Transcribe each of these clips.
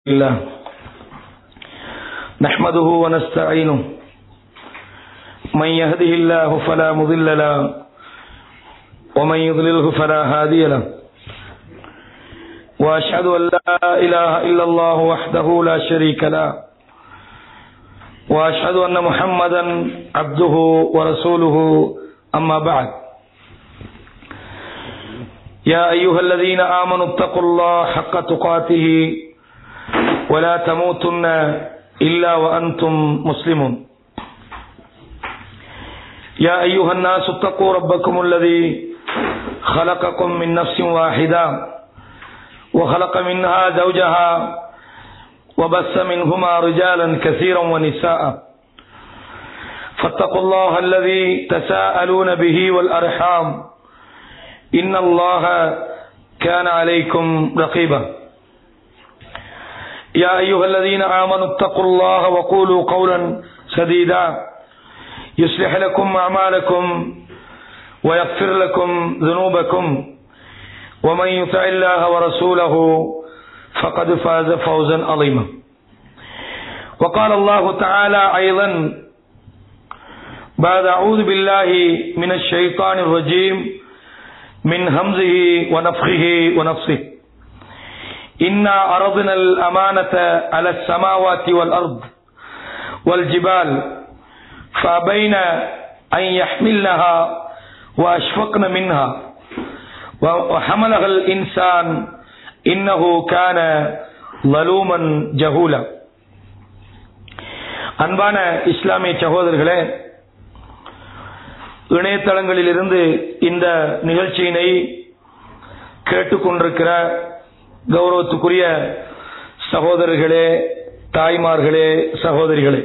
الله نحمده ونستعينه من يهده الله فلا مضل له ومن يضلله فلا هادي له وأشهد أن لا إله إلا الله وحده لا شريك له وأشهد أن محمدا عبده ورسوله أما بعد يا أيها الذين آمنوا اتقوا الله حق تقاته ولا تموتن إلا وأنتم مسلمون يا أيها الناس اتقوا ربكم الذي خلقكم من نفس واحدة وخلق منها زوجها وبث منهما رجالا كثيرا ونساء فاتقوا الله الذي تساءلون به والأرحام إن الله كان عليكم رقيبا يا أيها الذين آمنوا اتقوا الله وقولوا قولا سديدا يصلح لكم أعمالكم ويغفر لكم ذنوبكم ومن يطع الله ورسوله فقد فاز فوزا عظيما وقال الله تعالى أيضا بعد أعوذ بالله من الشيطان الرجيم من همزه ونفخه ونفسه إنا عرضنا الأمانة على السماوات والأرض والجبال فأبين أن يحملنها وأشفقن منها وحملها الإنسان إنه كان ظلوما جهولا. அன்பான இஸ்லாமிய சகோதரர்களே, இணையதளங்களிலிருந்து இந்த நிகழ்ச்சியினை கேட்டுக்கொண்டிருக்கிற கௌரவத்துக்குரிய சகோதரர்களே, தாய்மார்களே, சகோதரிகளே,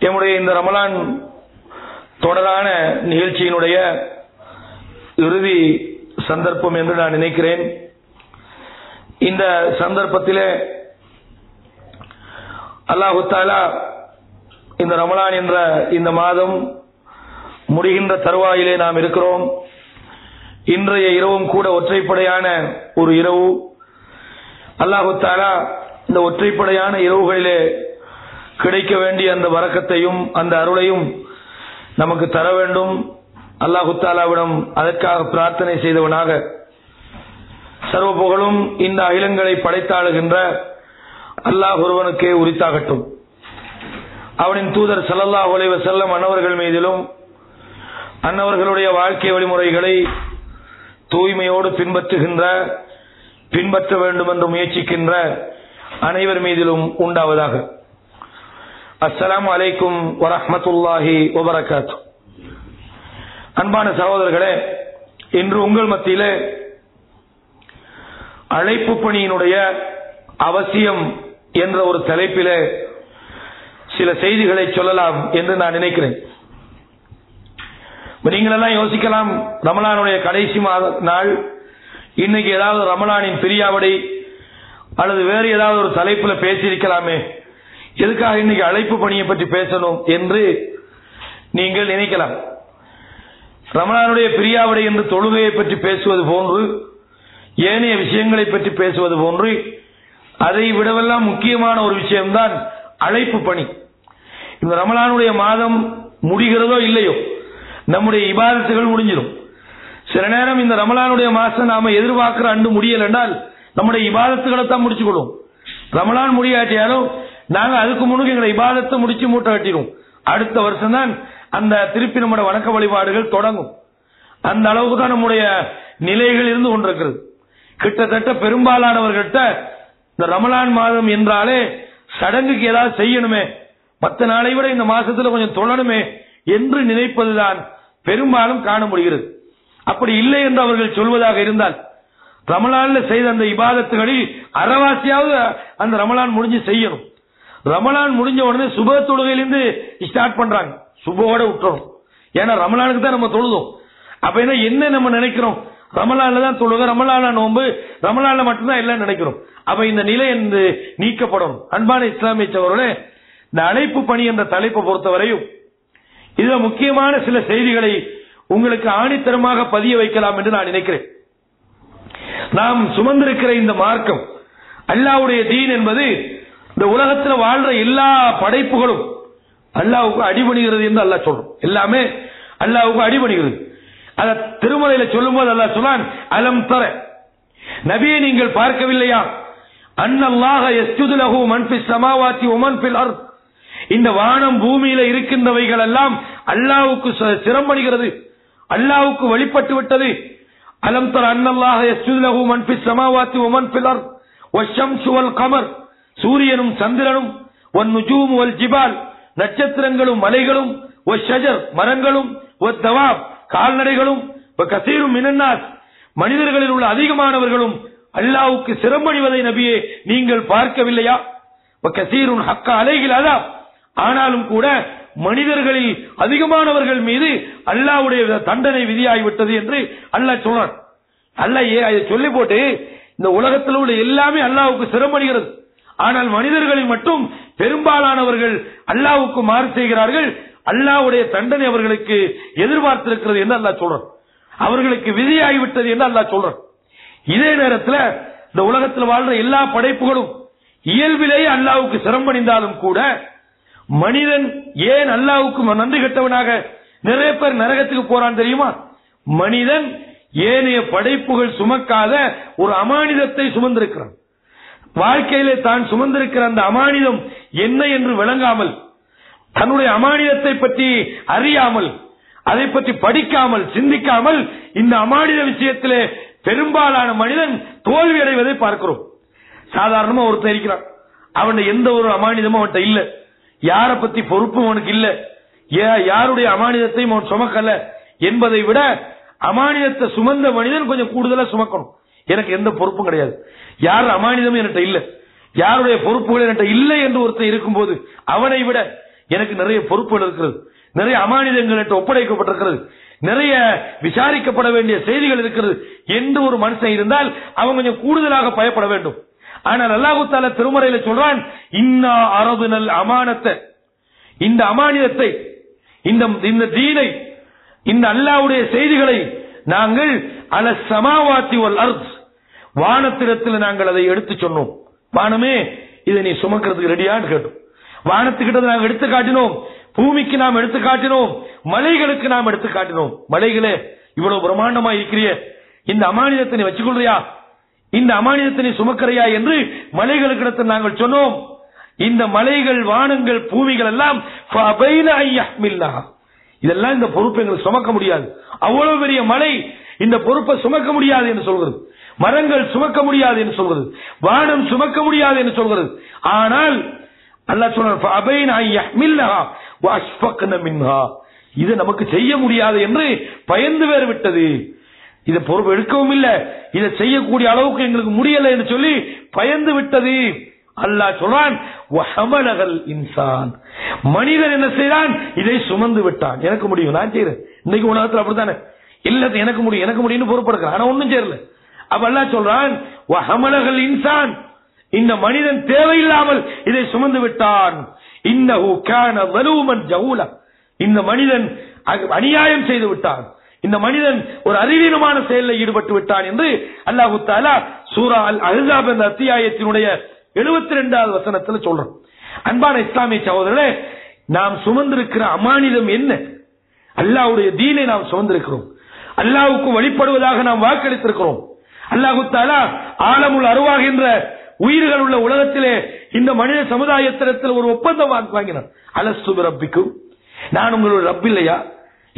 நம்முடைய இந்த ரமலான் தொடரான நிகழ்ச்சியினுடைய இறுதி சந்தர்ப்பம் என்று நான் நினைக்கிறேன். இந்த சந்தர்ப்பத்திலே அல்லாஹு தஆலா இந்த ரமலான் என்ற இந்த மாதம் முடிகின்ற தருவாயிலே நாம் இருக்கிறோம். இன்றைய இரவும் கூட ஒற்றைப்படையான ஒரு இரவு. அல்லாஹு தஆலா இந்த ஒற்றைப்படையான இரவுகளிலே கிடைக்க வேண்டிய அந்த வரக்கத்தையும் அந்த அருளையும் நமக்கு தர வேண்டும். அல்லாஹு தஆலாவிடம் அதற்காக பிரார்த்தனை செய்தவனாக சர்வ புகழும் இந்த அகிலங்களை படைத்தாளுகின்ற அல்லாஹ் ஒருவனுக்கே உரித்தாகட்டும். அவனின் தூதர் ஸல்லல்லாஹு அலைஹி வஸல்லம் அன்னவர்கள் மீதிலும் அன்னவர்களுடைய வாழ்க்கை வழிமுறைகளை தூய்மையோடு பின்பற்ற வேண்டும் என்று முயற்சிக்கின்ற அனைவர் மீதிலும் உண்டாவதாக. அஸ்ஸலாமு அலைக்கும் வரஹ்மத்துல்லாஹி வபரகாத்துஹு. அன்பான சகோதரர்களே, இன்று உங்கள் மத்தியிலே அழைப்பு பணியினுடைய அவசியம் என்ற ஒரு தலைப்பிலே சில செய்திகளை சொல்லலாம் என்று நான் நினைக்கிறேன். நீங்களெல்லாம் யோசிக்கலாம், ரமலானுடைய கடைசி நாள், இன்னைக்கு ஏதாவது ரமலானின் பிரியாவடை அல்லது வேறு ஏதாவது ஒரு தலைப்புல பேசியிருக்கலாமே, எதுக்காக இன்னைக்கு அழைப்பு பணியை பற்றி பேசணும் என்று நீங்கள் நினைக்கலாம். ரமலானுடைய பிரியாவடை என்று தொழுகையை பற்றி பேசுவது போன்று, ஏனைய விஷயங்களை பற்றி பேசுவது போன்று, அதை விடவெல்லாம் முக்கியமான ஒரு விஷயம்தான் அழைப்பு பணி. இந்த ரமலானுடைய மாதம் முடிகிறதோ இல்லையோ, நம்முடைய இபாதத்துகள் முடிஞ்சிடும். சில நேரம் இந்த ரமலானுடைய மாசம் நாம எதிர்பார்க்கிற அண்டு முடியல என்றால் நம்முடைய இபாதத்துகளை தான் முடிச்சுக்கொள்வோம். ரமலான் முடியாட்டியாலும் நாங்க அதுக்கு முன்னுக்கு எங்களை இபாதத்தை முடிச்சு மூட்டை கட்டிடுவோம். அடுத்த வருஷம் தான் அந்த திருப்பி நம்முடைய வணக்க வழிபாடுகள் தொடங்கும். அந்த அளவுக்கு தான் நம்முடைய நிலைகள் இருந்து கொண்டிருக்கிறது. கிட்டத்தட்ட பெரும்பாலானவர்கள்ட்ட இந்த ரமலான் மாதம் என்றாலே சடங்குக்கு ஏதாவது செய்யணுமே, மற்ற நாளை விட இந்த மாசத்துல கொஞ்சம் தொழணுமே என்று நினைப்பதுதான் பெரும்பாலும் காண முடிகிறது. அப்படி இல்லை என்று அவர்கள் சொல்வதாக இருந்தால், ரமலான்ல செய்த அந்த இபாதத்துகளில் அரைவாசியாவது அந்த ரமலான் முடிஞ்சு செய்யணும். ரமலான் முடிஞ்ச உடனே சுப தொழுகையிலிருந்து ஸ்டார்ட் பண்றாங்க, சுபோட விட்டுறோம். ஏன்னா ரமலானுக்கு தான் நம்ம தொழுதோம். அப்ப என்ன நம்ம நினைக்கிறோம், ரமலான்ல தான் தொழுக, ரமலான்ல நோன்பு, ரமலான்ல மட்டும்தான் எல்லாம் நினைக்கிறோம். அப்ப இந்த நிலை என்று நீக்கப்படும். அன்பான இஸ்லாமிய சகோதரர்களே, இந்த அழைப்பு பணி என்ற தலைப்பை பொறுத்தவரையும் இதுல முக்கியமான சில செய்திகளை உங்களுக்கு ஆணித்தரமாக பதிய வைக்கலாம் என்று நான் நினைக்கிறேன். நாம் சுமந்திருக்கிற இந்த மார்க்கம், அல்லாஹ்வுடைய தீன் என்பது இந்த உலகத்தில் வாழ்ற எல்லா படைப்புகளும் அல்லாஹ்வுக்கு அடிபணிகிறது என்று அல்லாஹ் சொல்றோம். எல்லாமே அல்லாஹ்வுக்கு அடிபணிகிறது. அத திருமலையில சொல்லும்போது அல்லாஹ் சொன்னான், அலம் தர, நபியை நீங்கள் பார்க்கவில்லையா, அன்னல்லாஹ யஸ்ஜுது லஹு மன் ஃபிஸ் ஸமாவாதி வ மன் ஃபில் அர்த், இந்த வானம் பூமியில இருக்கின்றவைகள் எல்லாம் அல்லாஹ்வுக்கு சிரமப்படுகிறது, அல்லாஹ்வுக்கு வழிபட்டு விட்டது. அலம் தர அன்னல்லாஹ யஸ்ஜுது லஹு மன் ஃபிஸ் ஸமாவாதி வ மன் ஃபில் அர்த் வஷம்சு வல் கமர், சூரியனும் சந்திரனும், வன் நுஜூம் வல் ஜிபால், நட்சத்திரங்களும் மலைகளும், வஷஜர் மரங்களும், வத்தவாப் கால்நடைகளும், கசீரும் மினன்னாஸ் மனிதர்களில் உள்ள அதிகமானவர்களும் அல்லாஹ்வுக்கு சிரமணிவதை நபியே நீங்கள் பார்க்கவில்லையா, கசீருன் ஹக்க அலைஹில் அதாப், ஆனாலும் கூட மனிதர்களில் அதிகமானவர்கள் மீது அல்லாஹ்வுடைய தண்டனை விதியாகிவிட்டது என்று அல்லாஹ் சொல்றான். அல்லாஹ் சொல்லி போட்டு இந்த உலகத்தில் உள்ள எல்லாமே அல்லாஹ்வுக்கு சிரமணிகிறது, ஆனால் மனிதர்களில் மட்டும் பெரும்பாலானவர்கள் அல்லாஹ்வுக்கு மாறு செய்கிறார்கள், அல்லாஹ்வுடைய தண்டனை அவர்களுக்கு எதிர்பார்த்திருக்கிறது என்று அல்லாஹ் சொல்றான், அவர்களுக்கு விதியாகிவிட்டது என்று அல்லாஹ் சொல்றான். இதே நேரத்தில் இந்த உலகத்தில் வாழ்ற எல்லா படைப்புகளும் இயல்பிலேயே அல்லாஹ்வுக்கு சிரமணிந்தாலும் கூட மனிதன் ஏன் அல்லாஹ்வுக்கு நன்றி கெட்டவனாக நிறைய பேர் நரகத்துக்கு போறான் தெரியுமா? மனிதன் ஏனைய படைப்புகள் சுமக்காத ஒரு அமானிதத்தை சுமந்திருக்கிறான். வாழ்க்கையிலே தான் சுமந்திருக்கிற அந்த அமானிதம் என்ன என்று விளங்காமல், தன்னுடைய அமானிதத்தை பற்றி அறியாமல், அதை பற்றி படிக்காமல் சிந்திக்காமல் இந்த அமானித விஷயத்திலே பெரும்பாலான மனிதன் தோல்வி அடைவதை பார்க்கிறோம். சாதாரணமா ஒருத்தர் இருக்கிறான், அவன் எந்த ஒரு அமானிதமும் அவன்கிட்ட இல்ல, யாரை பத்தி பொறுப்பும் அவனுக்கு இல்ல, யாருடைய அமானிதத்தையும் அவன் சுமக்கல என்பதை விட அமானிதத்தை சுமந்த மனிதன் கொஞ்சம் கூடுதலா சுமக்கணும். எனக்கு எந்த பொறுப்பும் கிடையாது, யார் அமானிதமும் என்கிட்ட இல்ல, யாருடைய பொறுப்புகள் என்கிட்ட இல்லை என்று ஒருத்தர் இருக்கும்போது அவனை விட எனக்கு நிறைய பொறுப்புகள் இருக்கிறது, நிறைய அமானிதங்கள் ஒப்படைக்கப்பட்டிருக்கிறது, நிறைய விசாரிக்கப்பட வேண்டிய செய்திகள் இருக்கிறது என்று ஒரு மனுஷன் இருந்தால் அவன் கொஞ்சம் கூடுதலாக பயப்பட வேண்டும். ஆனால் அல்லாஹ் தஆலா திருமறையில சொல்றான், இன்னா அரதுனல் அமானத்தை, இந்த அமானிதத்தை, இந்த தீனை, இந்த அல்லாஹ்வுடைய செய்திகளை நாங்கள் அல ஸமாவாத்தி வல் அர்த், வானத்திடத்தில் நாங்கள் அதை எடுத்து சொன்னோம். வானமே இதை நீ சுமக்கிறதுக்கு ரெடியான்னு கேட்டோம். வானத்துக்கிட்ட நாங்கள் எடுத்து காட்டினோம், பூமிக்கு நாம் எடுத்து காட்டினோம், மலைகளுக்கு நாம் எடுத்து காட்டினோம். மலைகளே இவ்வளவு பிரம்மாண்டமா இருக்கிறிய, இந்த அமானிதத்தை நீ வச்சுக்கொள்றியா, இந்த அமானிதத்தை நீ சுமக்கிறையா என்று மலைகளுக்கு நாங்கள் சொன்னோம். இந்த மலைகள், வானங்கள், பூமிகள் எல்லாம் இதெல்லாம் இந்த பொறுப்பை எங்களுக்கு சுமக்க முடியாது, அவ்வளவு பெரிய மலை இந்த பொறுப்பை சுமக்க முடியாது என்று சொல்கிறது, மரங்கள் சுமக்க முடியாது என்று சொல்கிறது, வானம் சுமக்க முடியாது என்று சொல்கிறது. ஆனால் அல்லாஹ் சொன்னார், இது நமக்கு செய்ய முடியாது என்று பயந்து வேறு விட்டது, இதை பொறுப்பு எடுக்கவும் இல்லை, இதை செய்யக்கூடிய அளவுக்கு எங்களுக்கு முடியல என்று சொல்லி பயந்து விட்டது. அல்லாஹ் சொல்றான், இன்சான், மனிதன் என்ன செய்தான், இதை சுமந்து விட்டான். எனக்கு முடியும், நான் செய்யறேன். இன்னைக்கு உலகத்தில் அப்படித்தானே, எல்லாத்தையும் எனக்கு முடியும் எனக்கு முடியும் பொறுப்படுக்க, ஆனா ஒன்னும் செய்யல. அப்ப அல்லாஹ் சொல்றான், வஹமலகல் இன்சான், இந்த மனிதன் தேவையில்லாமல் இதை சுமந்து விட்டான். இன்னஹு கான ஸலூமன் ஜஹூலா, இந்த மனிதன் அநியாயம் செய்து விட்டான், இந்த மனிதன் ஒரு அறிவீனமான செயலில் ஈடுபட்டு விட்டான் என்று அல்லாஹ் தஆலா சூரா அல் அஹ்ஸாப் என்ற அத்தியாயத்தினுடைய 72வது வசனத்தில் சொல்றான். அன்பான இஸ்லாமிய சகோதரர்களே, நாம் சுமந்திருக்கிற அமானிதம் என்ன? அல்லாஹ்வுடைய தீனை நாம் சுமந்திருக்கிறோம், அல்லாஹ்வுக்கு வழிபடுவதாக நாம் வாக்களித்திருக்கிறோம். அல்லாஹ் தஆலா ஆலமுல் அர்வாஹ் என்ற உயிர்கள் உள்ள உலகத்திலே இந்த மனித சமுதாயத்திடத்தில் ஒரு ஒப்பந்தம் வாங்கினார். அலஸ்து பிரப்பிக்கும், நான் உங்களுடைய ரப் இல்லையா,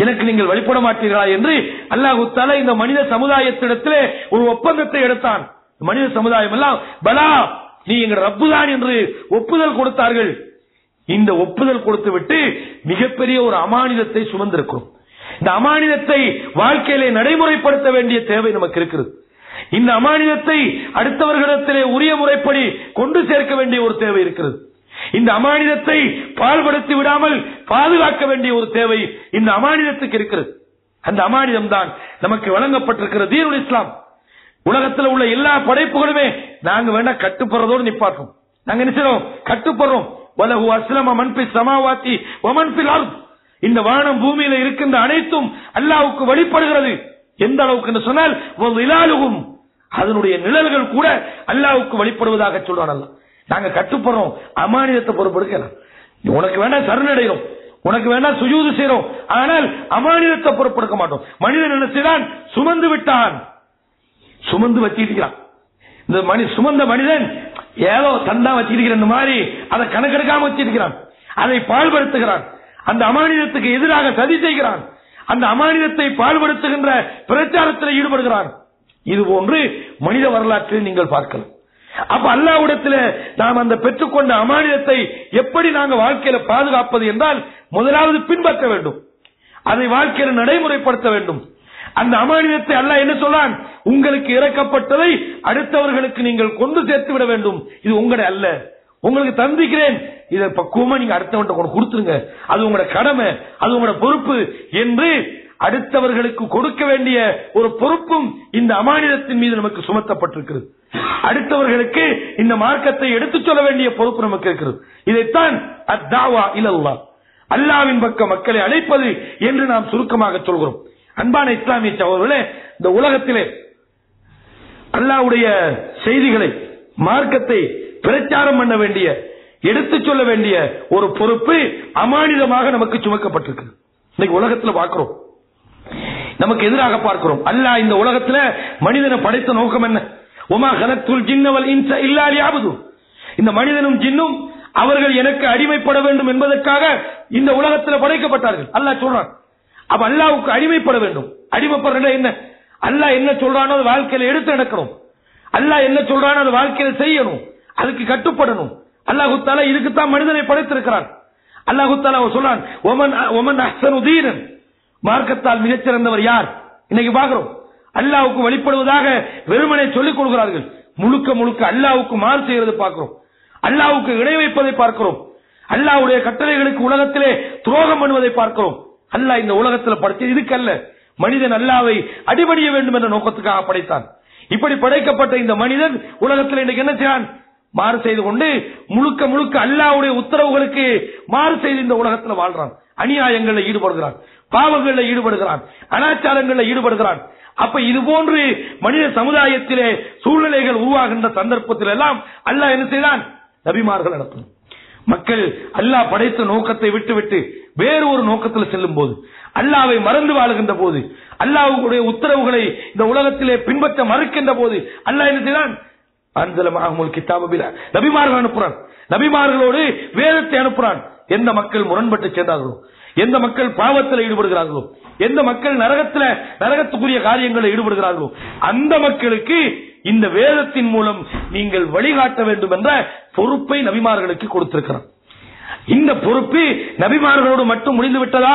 எனக்கு நீங்கள் வழிபட மாட்டீர்களா என்று அல்லாஹ் தஆலா இந்த மனித சமுதாயத்திடத்திலே ஒரு ஒப்பந்தத்தை எடுத்தான். மனித சமுதாயம் எல்லாம் பலா, நீ எங்கள் ரப்பு தான் என்று ஒப்புதல் கொடுத்தார்கள். இந்த ஒப்புதல் கொடுத்து விட்டு மிகப்பெரிய ஒரு அமானிதத்தை சுமந்திருக்கிறோம். இந்த அமானிதத்தை வாழ்க்கையிலே நடைமுறைப்படுத்த வேண்டிய தேவை நமக்கு இருக்கிறது. இந்த அமானிதத்தை அடுத்தவர்களிடத்திலே உரிய முறைப்படி கொண்டு சேர்க்க வேண்டிய ஒரு தேவை இருக்கிறது. இந்த அமானிதத்தை பால்படுத்தி விடாமல் பாதுகாக்க வேண்டிய ஒரு தேவை இந்த அமானிதத்துக்கு இருக்கிறது. அந்த அமானிதம் தான் நமக்கு வழங்கப்பட்டிருக்கிற தீனுல் இஸ்லாம். உலகத்தில் உள்ள எல்லா படைப்புகளுமே நாங்க வேணா கட்டுப்படுறதோடு நிப்பாட்டோம், நாங்க நினைச்சோம் கட்டுப்படுறோம். வலஹு அஸ்லம மன் ஃபிஸ் ஸமாவாதி வ மன் ஃபில் அர்த், இந்த வானம் பூமியில இருக்கின்ற அனைத்தும் அல்லாஹ்வுக்கு வழிபடுகிறது. எந்த அளவுக்கு என்று சொன்னால், வஸிலாலுஹும், அதனுடைய நிழல்கள் கூட அல்லாஹ்வுக்கு வழிபடுவதாக சொல்றான். அல்லாஹ் நாங்க கட்டுப்படுறோம், அமானிதத்தை பொறுப்பெடுக்கலாம். உனக்கு வேணா சரணடைகிறோம், உனக்கு வேணா சுஜூது செய்யறோம், ஆனால் அமானிதத்தை பொறுப்பெடுக்க மாட்டோம். மனிதன் என்ன செய்தான்? சுமந்து விட்டான், சுமந்து வச்சிருக்கிறான். இந்த சுமந்த மனிதன் ஏதோ தந்தா வச்சிருக்கிற மாதிரி அதை கணக்கெடுக்காம வச்சிருக்கிறான், அதை பால்படுத்துகிறான், அந்த அமானிதத்துக்கு எதிராக சதி செய்கிறான், அந்த அமானிதத்தை பால்படுத்துகின்ற பிரச்சாரத்தில் ஈடுபடுகிறான். இது போன்று மனித வரலாற்றில் நீங்கள் பார்க்கலாம். அப்ப அல்லாஹ்விடத்தில் நாம் அந்த பெற்றுக்கொண்ட அமானிதத்தை எப்படி நாங்கள் வாழ்க்கையில பாதுகாப்பது என்றால், முதலாவது பின்பற்ற வேண்டும், அதை வாழ்க்கையில நடைமுறைப்படுத்த வேண்டும். அந்த அமானிதத்தை அல்லாஹ் என்ன சொல்றான்? உங்களுக்கு இறக்கப்பட்டதை அடுத்தவர்களுக்கு நீங்கள் கொண்டு சேர்த்து விட வேண்டும். இது உங்களுடைய அல்ல, உங்களுக்கு தந்திக்கிறேன், இதை பக்குவமா நீங்க அடுத்தவன்கிட்ட கொடுத்துருங்க, அது உங்களோட கடமை, அது உங்களோட பொறுப்பு என்று அடுத்தவர்களுக்கு கொடுக்க வேண்டிய ஒரு பொறுப்பும் இந்த அமானிதத்தின் மீது நமக்கு சுமத்தப்பட்டிருக்கிறது. அடுத்தவர்களுக்கு இந்த மார்க்கத்தை எடுத்துச் சொல்ல வேண்டிய பொறுப்பு நமக்கு இருக்கிறது. இதைத்தான் அத்தாவா இலல்லாஹ், அல்லாஹ்வின் பக்கம் மக்களை அழைப்பது என்று நாம் சுருக்கமாக சொல்கிறோம். அன்பான இஸ்லாமிய சகோதரர்களே, இந்த உலகத்திலே அல்லாஹ்வுடைய செய்திகளை, மார்க்கத்தை பிரச்சாரம் பண்ண வேண்டிய, எடுத்துச் சொல்ல வேண்டிய ஒரு பொறுப்பு அமானிதமாக நமக்கு சுமக்கப்பட்டிருக்கு. இன்னைக்கு உலகத்தில் பார்க்கிறோம், நமக்கு எதிராக பார்க்கிறோம். அல்லாஹ் இந்த உலகத்தில் மனிதனை படைத்த நோக்கம் என்ன? வமா கலக்துல் ஜின்ன வல் இன்ஸ இல்லா லியஅபுது. இந்த மனிதனும் ஜின்னும் அவர்கள் எனக்கு அடிமைப்பட வேண்டும் என்பதற்காக இந்த உலகத்தில் படைக்கப்பட்டார்கள். அல்லாஹ் சொல்றான். அப்ப அல்லாஹ்வுக்கு அடிமைப்பட வேண்டும். அடிமைப்படுறது என்ன? அல்லாஹ் என்ன சொல்றானோ அது வாழ்க்கையில எடுத்து நடக்கணும், அல்லாஹ் என்ன சொல்றானோ அது வாழ்க்கையில செய்யணும், அதுக்கு கட்டுப்படணும். அல்லாஹ் தஆலா இதுக்குத்தான் மனிதனை படைத்திருக்கிறான். அல்லாஹ் தஆலா சொல்றான், ஒமன் அஹ்ஸனு தீனன், மார்க்கத்தால் மிகச்சிறந்தவர் யார்? இன்னைக்கு பார்க்கிறோம், அல்லாஹ்வுக்கு வழிபடுவதாக வெறுமனே சொல்லிக் கொள்கிறார்கள், முழுக்க முழுக்க அல்லாஹ்வுக்கு மாறு செய்யறது பார்க்கிறோம், அல்லாஹ்வுக்கு இணை வைப்பதை பார்க்கிறோம், அல்லாஹ்வுடைய கட்டளைகளுக்கு உலகத்திலே துரோகம் பண்ணுவதை பார்க்கிறோம். அல்லாஹ் இந்த உலகத்தில் படைத்தது இதுக்கல்ல, மனிதன் அல்லாஹ்வை அடிபணிய வேண்டும் என்ற நோக்கத்துக்காக படைத்தான். இப்படி படைக்கப்பட்ட இந்த மனிதன் உலகத்தில் இன்னைக்கு என்ன செய்யான்? மாறு செய்து கொண்டு முழுக்க முழுக்க அல்லாஹ்வுடைய உத்தரவுகளுக்கு மாறு செய்து இந்த உலகத்தில் வாழ்றான், அநியாயங்களில் ஈடுபடுகிறான், பாவங்களில் ஈடுபடுகிறான், அனாச்சாரங்களில் ஈடுபடுகிறான். அப்ப இது போன்று மனித சமுதாயத்திலே சூழ்நிலைகள் உருவாகின்ற சந்தர்ப்பத்தில் எல்லாம் அல்லாஹ் என்ன செய்தான்? நபிமார்கள் அனுப்பணும். மக்கள் அல்லாஹ் படைத்த நோக்கத்தை விட்டுவிட்டு வேறு ஒரு நோக்கத்தில் செல்லும் போது, அல்லாஹ்வை மறந்து வாழுகின்ற போது, அல்லாஹ்வுடைய உத்தரவுகளை இந்த உலகத்திலே பின்பற்ற மறுக்கின்ற போது அல்லாஹ் என்ன செய்தான்? அன்ஸல மஅஹுல் கிதாப பில், நபிமார்கள் அனுப்புறான், நபிமார்களோடு வேதத்தை அனுப்புறான். எந்த மக்கள் முரண்பட்டு சென்றார்களோ, எந்த மக்கள் பாவத்தில் ஈடுபடுகிறார்களோ, எந்த மக்கள் நரகத்துக்குரிய காரியங்களில் ஈடுபடுகிறார்களோ, அந்த மக்களுக்கு இந்த வேதத்தின் மூலம் நீங்கள் வழிகாட்ட வேண்டும் என்ற பொறுப்பை நபிமார்களுக்கு கொடுத்திருக்கிறார். இந்த பொறுப்பு நபிமார்களோடு மட்டும் முடிந்து விட்டதா?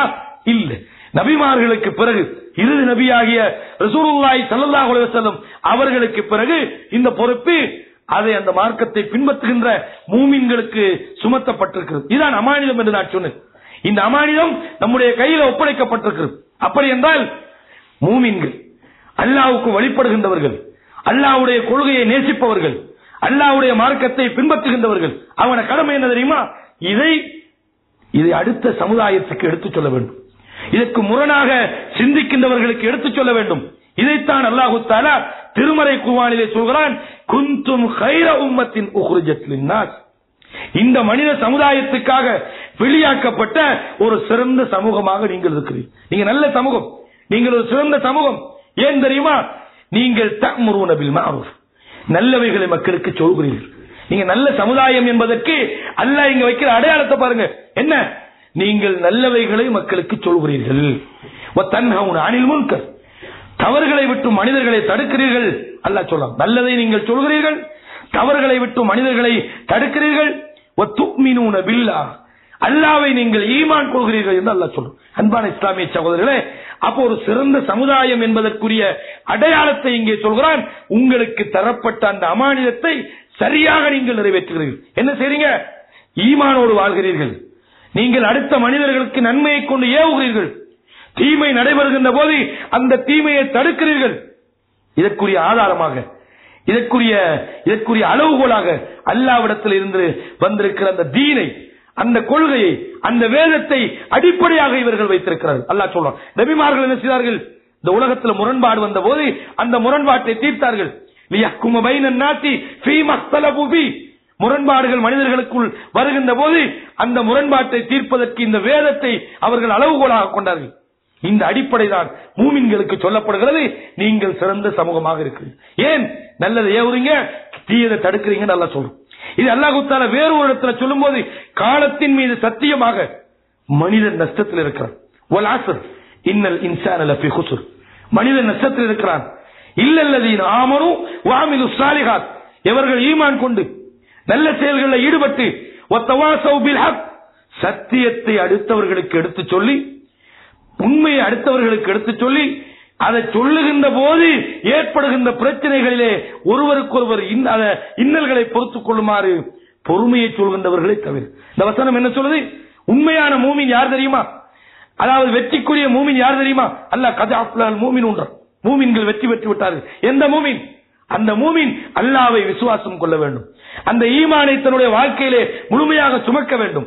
இல்லை. நபிமார்களுக்கு பிறகு இறுதி நபியாகிய ரசூலுல்லாஹி ஸல்லல்லாஹு அலைஹி வஸல்லம் அவர்களுக்கு பிறகு இந்த பொறுப்பு அதை அந்த மார்க்கத்தை பின்பற்றுகின்ற மூமின்களுக்கு சுமத்தப்பட்டிருக்கிறது. இதுதான் அமானிதம் என்று நான் சொன்னேன். இந்த அமானிதம் நம்முடைய கையில் ஒப்படைக்கப்பட்டிருக்கிறது. அப்படி என்றால் மூமின்கள், அல்லாஹ்வுக்கு வழிபடுகின்றவர்கள், அல்லாஹ்வுடைய கொள்கையை நேசிப்பவர்கள், அல்லாஹ்வுடைய மார்க்கத்தை பின்பற்றுகின்றவர்கள், அவன கடமை என்ன தெரியுமா? இதை அடுத்த சமுதாயத்துக்கு எடுத்துச் சொல்ல வேண்டும், இதற்கு முரணாக சிந்திக்கின்றவர்களுக்கு எடுத்துச் சொல்ல வேண்டும். இதைத்தான் அல்லாஹு தஆலா திருமறை குர்ஆனிலே சொல்கிறான், குந்தும் கைர உம்மத்தின் உக்ரிஜத் லின்னாஸ், இந்த மனித சமுதாயத்துக்காக வெளியாக்கப்பட்ட ஒரு சிறந்த சமூகமாக நீங்கள் இருக்கிறீர்கள். நீங்க நல்ல சமூகம், நீங்கள் ஒரு சிறந்த சமூகம். ஏன் தெரியுமா? நீங்கள் தஅமுருன பில் மஅரூஃப், நல்லவைகளை மக்களுக்கு சொல்கிறீர்கள். நீங்க நல்ல சமுதாயம் என்பதற்கு அல்லாஹ் இங்க வைக்கிற அடையாளத்தை பாருங்க. என்ன? நீங்கள் நல்லவைகளை மக்களுக்கு சொல்கிறீர்கள். வ தன்ஹவுன அனில் முன்கர், தவறுகளை விட்டு மனிதர்களை தடுக்கிறீர்கள். அல்லாஹ் சொல்றான், நல்லதை நீங்கள் சொல்கிறீர்கள், தவறுகளை விட்டு மனிதர்களை தடுக்கிறீர்கள். வ துமினூன பில்லாஹ், அல்லாஹ்வை நீங்கள் ஈமான் கொள்கிறீர்கள் என்று அல்லாஹ் சொல்றான். அன்பான இஸ்லாமிய சகோதரர்களே, அப்போ ஒரு சிறந்த சமுதாயம் என்பதற்குரிய அடையாளத்தை இங்கே சொல்கிறான். உங்களுக்கு தரப்பட்ட அந்த அமானிதத்தை சரியாக நீங்கள் நிறைவேற்றுகிறீர்கள். என்ன செய்றீங்க? ஈமானோடு வாழ்கிறீர்கள். நீங்கள் அடுத்த மனிதர்களுக்கு நன்மையை கொண்டு ஏவுகிறீர்கள். தீமை நடைபெறுகின்ற போது அந்த தீமையை தடுக்கிறீர்கள். இதற்குரிய ஆதாரமாக, இதற்குரிய அளவுகோலாக அல்லாஹ்விடத்தில் இருந்து வந்திருக்கிற அந்த தீனை, அந்த கொள்கையை, அந்த வேதத்தை அடிப்படையாக இவர்கள் வைத்திருக்கிறார்கள். அல்லாஹ் சொல்றான், நபிமார்கள் என்ன செய்தார்கள்? இந்த உலகத்தில் முரண்பாடு வந்த போது அந்த முரண்பாட்டை தீர்த்தார்கள். லியஹ்கும பைனன் நாஸி ஃபீமா இக்தலஃபு ஃபீ. முரண்பாடுகள் மனிதர்களுக்குள் வருகின்ற போது அந்த முரண்பாட்டை தீர்ப்பதற்கு இந்த வேதத்தை அவர்கள் அளவுகோலாக கொண்டார்கள். இந்த அடிப்படை தான் மூமின்களுக்கு சொல்லப்படுகிறது. நீங்கள் சிறந்த சமூகமாக இருக்கிறீர்கள். ஏன் நல்லதை ஏவுறீங்க, தீயதை தடுக்கிறீங்க நல்லா சொல்றோம். இது அல்லாஹ் தஆலா வேறு ஒரு இடத்துல சொல்லும் போது காலத்தின் மீது சத்தியமாக மனிதன் நஷ்டத்தில் இருக்கிறான். வல் அஸ்ர் இன்னல் இன்சான லஃபீ குஸ்ர். மனிதன் நஷ்டத்தில் இருக்கிறான். இல்லல்லதீன ஆமனு வஅமிலுஸ் ஸாலிஹாத். எவர்கள் ஈமான் கொண்டு நல்ல செயல்களில் ஈடுபட்டு வத்தவாஸவ் பில் ஹக், சத்தியத்தை அடுத்தவர்களுக்கு எடுத்து சொல்லி, உண்மையை அடுத்தவர்களுக்கு எடுத்து சொல்லி, அதை சொல்லுகின்ற போது ஏற்படுகின்ற பிரச்சனைகளிலே ஒருவருக்கொருவர் இன்னல்களை பொறுத்துக் கொள்ளுமாறு பொறுமையை சொல்கின்றவர்களை தவிர. இந்த வசனம் என்ன சொல்லுது? உண்மையான மூமின் யார் தெரியுமா? அதாவது வெற்றிக்குரிய மூமின் யார் தெரியுமா? அல்லாஹ் கத் அஃப்லஹல் மூமினூன். மூமின்கள் வெற்றி பெற்று விட்டார்கள். எந்த மூமின்? அந்த மூமின் அல்லாஹ்வை விசுவாசம் கொள்ள வேண்டும், அந்த ஈமானை தன்னுடைய வாழ்க்கையிலே முழுமையாக சுமக்க வேண்டும்,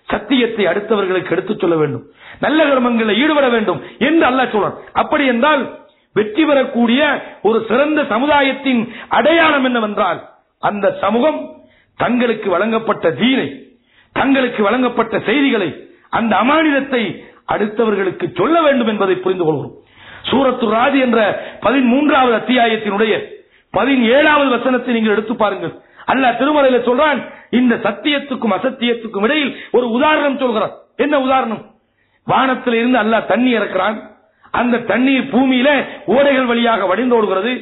சத்தியத்தை அடுத்தவர்களுக்கு எடுத்துச் சொல்ல வேண்டும், நல்ல கர்மங்களில் ஈடுபட வேண்டும் என்று அல்லாஹ் சொல்றான். அப்படி என்றால் வெற்றி பெறக்கூடிய ஒரு சிறந்த சமுதாயத்தின் அடையாளம் என்னவென்றால், அந்த சமூகம் தங்களுக்கு வழங்கப்பட்ட தீனை, தங்களுக்கு வழங்கப்பட்ட செய்திகளை, அந்த அமானிதத்தை அடுத்தவர்களுக்கு சொல்ல வேண்டும் என்பதை புரிந்து கொள்கிறோம். சூரத்து ராஜ் என்ற 13வது அத்தியாயத்தினுடைய 17வது வசனத்தை நீங்கள் எடுத்து பாருங்கள். அல்லாஹ் திருமறையில சொல்றான், இந்த சத்தியத்துக்கும் அசத்தியத்துக்கும் இடையில் ஒரு உதாரணம் சொல்கிறான். என்ன உதாரணம்? வானத்தில் இருந்து அல்லாஹ் தண்ணி இறக்கிறான். அந்த தண்ணீர் பூமியில ஓடைகள் வழியாக வழிந்தோடுகிறது.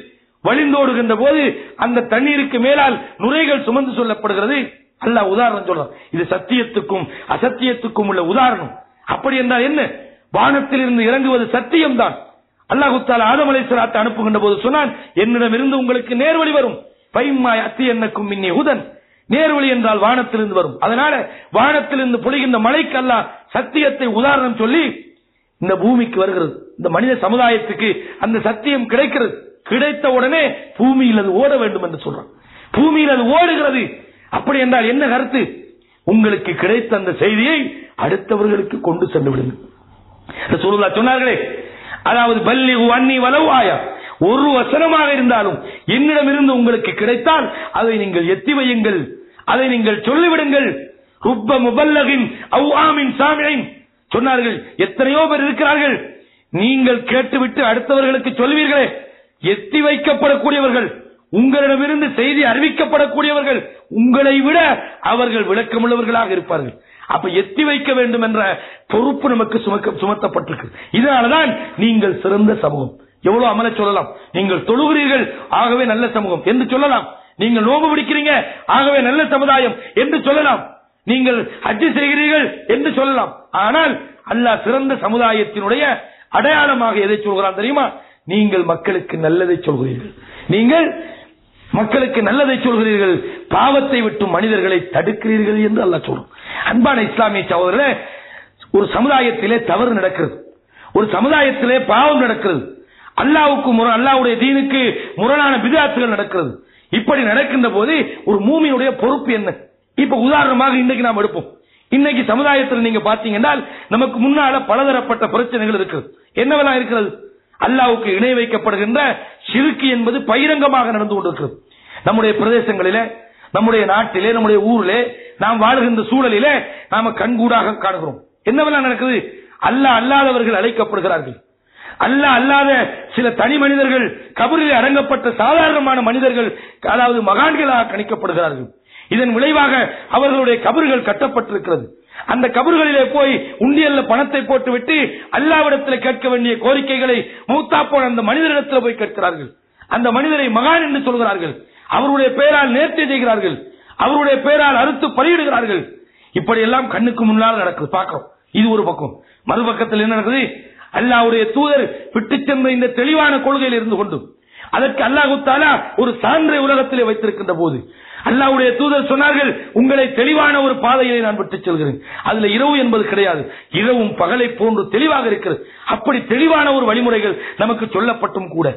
வழிந்தோடுகின்ற போது அந்த தண்ணீருக்கு மேலால் நுரைகள் சுமந்து சொல்லப்படுகிறது. அல்லாஹ் உதாரணம் சொல்றான். இது சத்தியத்துக்கும் அசத்தியத்துக்கும் உள்ள உதாரணம். அப்படி என்றால் என்ன? வானத்தில் இருந்து இறங்குவது சத்தியம்தான். அல்லாஹ் தஆலா ஆதம் அலைஹிஸ்ஸலாத்தை அனுப்புகின்ற போது சொன்னான், என்னிடம் இருந்து உங்களுக்கு நேர்வழி வரும். ஃபைம்மா யஅத்தியன்னக்கும் மின்னி ஹுதன். நேர்வழி என்றால் வானத்திலிருந்து வரும். அதனால வானத்திலிருந்து பொழிகின்ற மழைக்கு அல்லாஹ் சத்தியத்தை உதாரணம் சொல்லி இந்த பூமிக்கு வருகிறது. இந்த மனித சமுதாயத்துக்கு அந்த சத்தியம் கிடைக்கிறது. கிடைத்த உடனே பூமியில் அது ஓட வேண்டும் என்று சொல்றான். பூமியில் அது ஓடுகிறது. அப்படி என்றால் என்ன கருத்து? உங்களுக்கு கிடைத்த அந்த செய்தியை அடுத்தவர்களுக்கு கொண்டு சென்று விடுங்கள். ரசூலுல்லாஹ் சொன்னார்களே, அதாவது பல்லிகு அன்னி வலவ் ஆயா, ஒரு வசனமாக இருந்தாலும் என்னிடமிருந்து உங்களுக்கு கிடைத்தால் அதை நீங்கள் எத்தி வையுங்கள், அதை நீங்கள் சொல்லிவிடுங்கள். ருப்ப முபல்லகின் அவ் ஆமின் சாமியின் சொன்னார்கள். எத்தனையோ பேர் இருக்கிறார்கள், நீங்கள் கேட்டுவிட்டு அடுத்தவர்களுக்கு சொல்வீர்களே, எத்தி வைக்கப்படக்கூடியவர்கள், உங்களிடமிருந்து செய்தி அறிவிக்கப்படக்கூடியவர்கள், உங்களை விட அவர்கள் விளக்கமுள்ளவர்களாக இருப்பார்கள். அப்ப எத்தி வைக்க வேண்டும் என்ற பொறுப்பு நமக்கு சுமத்தப்பட்டிருக்கு. இதனாலதான் நீங்கள் சிறந்த சமூகம். எவ்வளவு அமல சொல்லலாம். நீங்கள் தொழுகிறீர்கள், ஆகவே நல்ல சமூகம் என்று சொல்லலாம். நீங்கள் நோன்பு பிடிக்கிறீங்க, ஆகவே நல்ல சமுதாயம் என்று சொல்லலாம். நீங்கள் ஹஜ் செய்கிறீர்கள் என்று சொல்லலாம். ஆனால் அல்லாஹ் சிறந்த சமுதாயத்தினுடைய அடையாளமாக எதை சொல்கிறான் தெரியுமா? நீங்கள் மக்களுக்கு நல்லதை சொல்கிறீர்கள், நீங்கள் மக்களுக்கு நல்லதை சொல்கிறீர்கள், பாவத்தை விட்டு மனிதர்களை தடுக்கிறீர்கள் என்று அல்லாஹ் சொல்றோம். அன்பான இஸ்லாமிய சகோதரர்களே, ஒரு சமுதாயத்திலே தவறு நடக்கிறது, ஒரு சமுதாயத்திலே பாவம் நடக்கிறது, அல்லாஹ்வுடைய தீனுக்கு முரணான பித்அத்துகள் நடக்கிறது. இப்படி நடக்கின்ற போது ஒரு மூமினுடைய பொறுப்பு என்ன? இப்ப உதாரணமாக இன்னைக்கு நாம் எடுப்போம். இன்னைக்கு சமுதாயத்தில் நீங்க பாத்தீங்கன்னா நமக்கு முன்னால பலதரப்பட்ட பிரச்சனைகள் இருக்கிறது. என்னவெல்லாம் இருக்கிறது? அல்லாஹ்வுக்கு இணை வைக்கப்படுகின்ற ஷிர்க் என்பது பகிரங்கமாக நடந்து கொண்டிருக்கிறது. நம்முடைய பிரதேசங்களிலே, நம்முடைய நாட்டிலே, நம்முடைய ஊரிலே, நாம் வாழ்கின்ற சூழலிலே நாம கண்கூடாக காணுகிறோம். என்னவெல்லாம் நடக்குது? அல்லாஹ் அல்லாதவர்கள் அழைக்கப்படுகிறார்கள். அல்லாஹ் அல்லாத சில தனி மனிதர்கள், கபரில் அடங்கப்பட்ட சாதாரணமான மனிதர்கள், அதாவது மகான்களாக கணிக்கப்படுகிறார்கள். இதன் விளைவாக அவர்களுடைய கபர்கள் கட்டப்பட்டிருக்கிறது. அந்த கபர்களிலே போய் உண்டியல்ல பணத்தை போட்டுவிட்டு அல்லாஹ்விடத்தில் கேட்க வேண்டிய கோரிக்கைகளை மூத்தா போன அந்த மனிதரிடத்தில் போய் கேட்கிறார்கள். அந்த மனிதரை மகான் என்று சொல்கிறார்கள். அவருடைய பெயரால் நேர்த்தி செய்கிறார்கள், அவருடைய பெயரால் அறுத்து பலியிடுகிறார்கள். இப்படி எல்லாம் கண்ணுக்கு முன்னால் நடக்குது, பார்க்கிறோம். இது ஒரு பக்கம். மறுபக்கத்தில் என்ன நடக்குது? அல்லாஹ்வுடைய தூதர் விட்டு சென்ற இந்த தெளிவான கொள்கையில் இருந்து கொண்டு அதற்கு அல்லாஹ் தஆலா ஒரு சான்றை உலகத்திலே வைத்திருக்கின்ற போது அல்லாஹ்வுடைய தூதர் சொன்னார்கள், உங்களை தெளிவான ஒரு பாதையை நான் விட்டுச் செல்கிறேன். அதுல இரவு என்பது கிடையாது, இரவும் பகலை போன்று தெளிவாக இருக்கிறது. அப்படி தெளிவான ஒரு வழிமுறைகள் நமக்கு சொல்லப்பட்டும் கூட,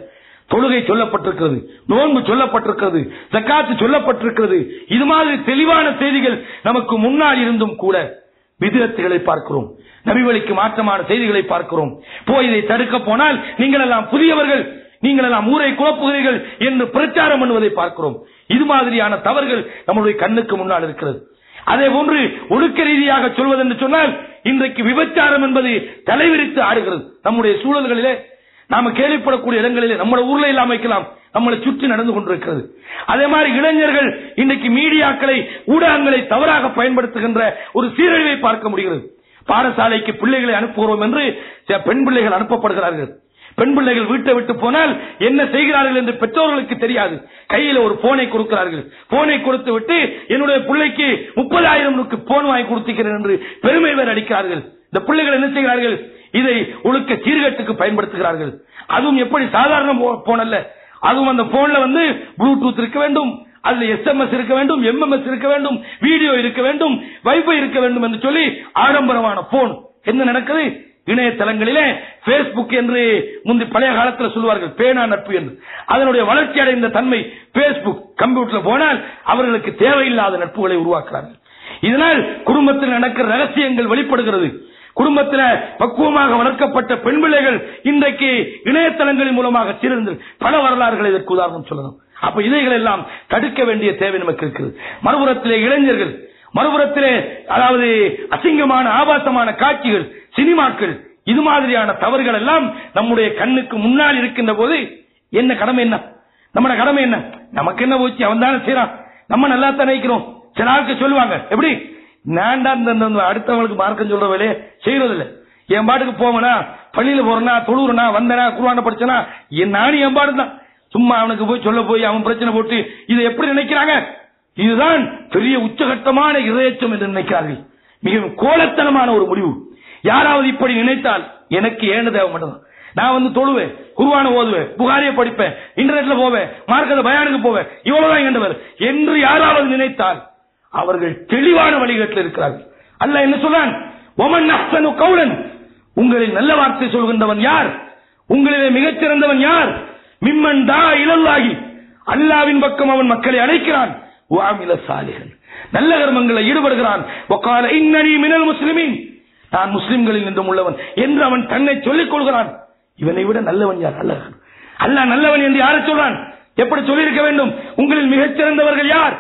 தொழுகை சொல்லப்பட்டிருக்கிறது, நோன்பு சொல்லப்பட்டிருக்கிறது, ஜக்காத் சொல்லப்பட்டிருக்கிறது. இது மாதிரி தெளிவான செய்திகள் நமக்கு முன்னால் இருந்தும் கூட விதத்துகளை பார்க்கிறோம், நபிவழிக்கு மாற்றமான செய்திகளை பார்க்கிறோம். போய் இதை தடுக்க போனால் நீங்கள் எல்லாம் புதியவர்கள், நீங்கள் எல்லாம் ஊரை குழப்புகிறீர்கள் என்று பிரச்சாரம் பண்ணுவதை பார்க்கிறோம். இது மாதிரியான தவறுகள் நம்முடைய கண்ணுக்கு முன்னால் இருக்கிறது. அதே போன்று ஒழுக்க ரீதியாக சொல்வதென்று சொன்னால் இன்றைக்கு விபச்சாரம் என்பது தலைவிரித்து ஆடுகிறது. நம்முடைய சூழல்களிலே நாம கேள்விப்படக்கூடிய இடங்களிலே நம்முடைய ஊர்ல இல்லாம வைக்கலாம், நம்மளை சுற்றி நடந்து கொண்டிருக்கிறது. அதே மாதிரி இளைஞர்கள் இன்றைக்கு மீடியாக்களை ஊடகங்களை தவறாக பயன்படுத்துகின்ற ஒரு சீரழிவை பார்க்க முடிகிறது. பாடசாலைக்கு பிள்ளைகளை அனுப்புகிறோம் என்று பெண் பிள்ளைகள் அனுப்பப்படுகிறார்கள். பெண் பிள்ளைகள் வீட்டை விட்டு போனால் என்ன செய்கிறார்கள் என்று பெற்றோர்களுக்கு தெரியாது. கையில் ஒரு போனை கொடுக்கிறார்கள். போனை கொடுத்து விட்டு என்னுடைய பிள்ளைக்கு 30,000 போன் வாங்கி கொடுத்திருக்கிறேன் என்று பெருமை வேறு அடிக்கிறார்கள். இந்த பிள்ளைகள் என்ன செய்கிறார்கள்? இதை ஒழுக்க சீர்கேட்டுக்கு பயன்படுத்துகிறார்கள். அதுவும் எப்படி சாதாரண போன் அல்ல, அதுவும் அந்த போன்ல ப்ளூடூத் இருக்க வேண்டும், அதுல SMS இருக்க வேண்டும், MMS இருக்க வேண்டும், வீடியோ இருக்க வேண்டும், வைஃபை இருக்க வேண்டும் என்று சொல்லி ஆடம்பரமான போன். என்ன நடக்குது? இணையதளங்களிலே பேஸ்புக் என்று முந்தி பழைய காலத்தில் சொல்வார்கள் பேனா நட்பு என்று, அதனுடைய வளர்ச்சி அடைந்த தன்மை பேஸ்புக் கம்ப்யூட்டர் போனால் அவர்களுக்கு தேவையில்லாத நட்புகளை உருவாக்குறார்கள். இதனால் குடும்பத்தில் நடக்கிற ரகசியங்கள் வெளிப்படுகிறது. குடும்பத்தில் பக்குவமாக வளர்க்கப்பட்ட பெண் பிள்ளைகள் இன்றைக்கு இணையதளங்களின் மூலமாக சீரழிந்து பல வரலாறுகளை இதற்கு உதாரணம் சொல்லணும். அப்ப இதைகள் எல்லாம் தடுக்க வேண்டிய தேவை நமக்கு இருக்கிறது. மறுபுறத்திலே இளைஞர்கள், மறுபுறத்திலே அதாவது அசிங்கமான ஆபாசமான காட்சிகள், சினிமாக்கள், இது மாதிரியான தவறுகள் எல்லாம் நம்முடைய கண்ணுக்கு முன்னால் இருக்கின்ற போது என்ன கடமை? என்ன நம்ம கடமை? என்ன நமக்கு என்ன போச்சு? அவன் தானே செய்யறான், நம்ம நல்லா தான் நினைக்கிறோம். சில ஆட்கள் சொல்லுவாங்க, எப்படி நான் தான் அடுத்தவங்களுக்கு மார்க்கம் சொல்ற வேலையை செய்யறது இல்லை. என் பாட்டுக்கு போவனா, பள்ளியில போறனா, தொழுறனா, வந்தனா, குர்ஆனை படிச்சனா, நானும் என் பாடு தான். சும்மா அவனுக்கு போய் சொல்ல போய் அவன் பிரச்சனை போட்டு இதை எப்படி நினைக்கிறாங்க? இதுதான் பெரிய உச்சகட்டமான இரையச்சம் என்று நினைக்கிறார்கள். மிகவும் கோலத்தனமான ஒரு முடிவு. யாராவது இப்படி நினைத்தால் எனக்கு ஏன்னு தேவை மட்டும். நான் தொழுவேன், குர்ஆனை ஓதுவேன், புகாரியை படிப்பேன், இன்டர்நெட்ல போவேன், மார்க்கத்தை பயானுக்கு போவேன், இவ்வளவுதான் என்றவர் என்று யாராவது நினைத்தால் அவர்கள் தெளிவான வழிகாட்டில் இருக்கிறார்கள். அல்லாஹ் என்ன சொல்றான்? ஒமன் அஹ்ஸனு கௌலன், உங்களில் நல்ல வார்த்தை சொல்கின்றவன் யார்? உங்களிலே மிகச்சிறந்தவன் யார்? மிம்மன் தா இலல்லாஹி, அல்லாஹ்வின் பக்கம் அவன் மக்களை அழைக்கிறான். வஅமில சாலிஹன், நல்ல கர்மங்களில் ஈடுபடுகிறான். வகால இன்னனி மினல் முஸ்லிமீன், நான் முஸ்லிம்களில் நின்றும் உள்ளவன் என்று அவன் தன்னை சொல்லிக் கொள்கிறான். இவனை விட நல்லவன் யார்? அல்லாஹ் நல்லவன் என்று யாரை சொல்றான்? எப்படி சொல்லியிருக்க வேண்டும்? உங்களில் மிகச்சிறந்தவர்கள் யார்?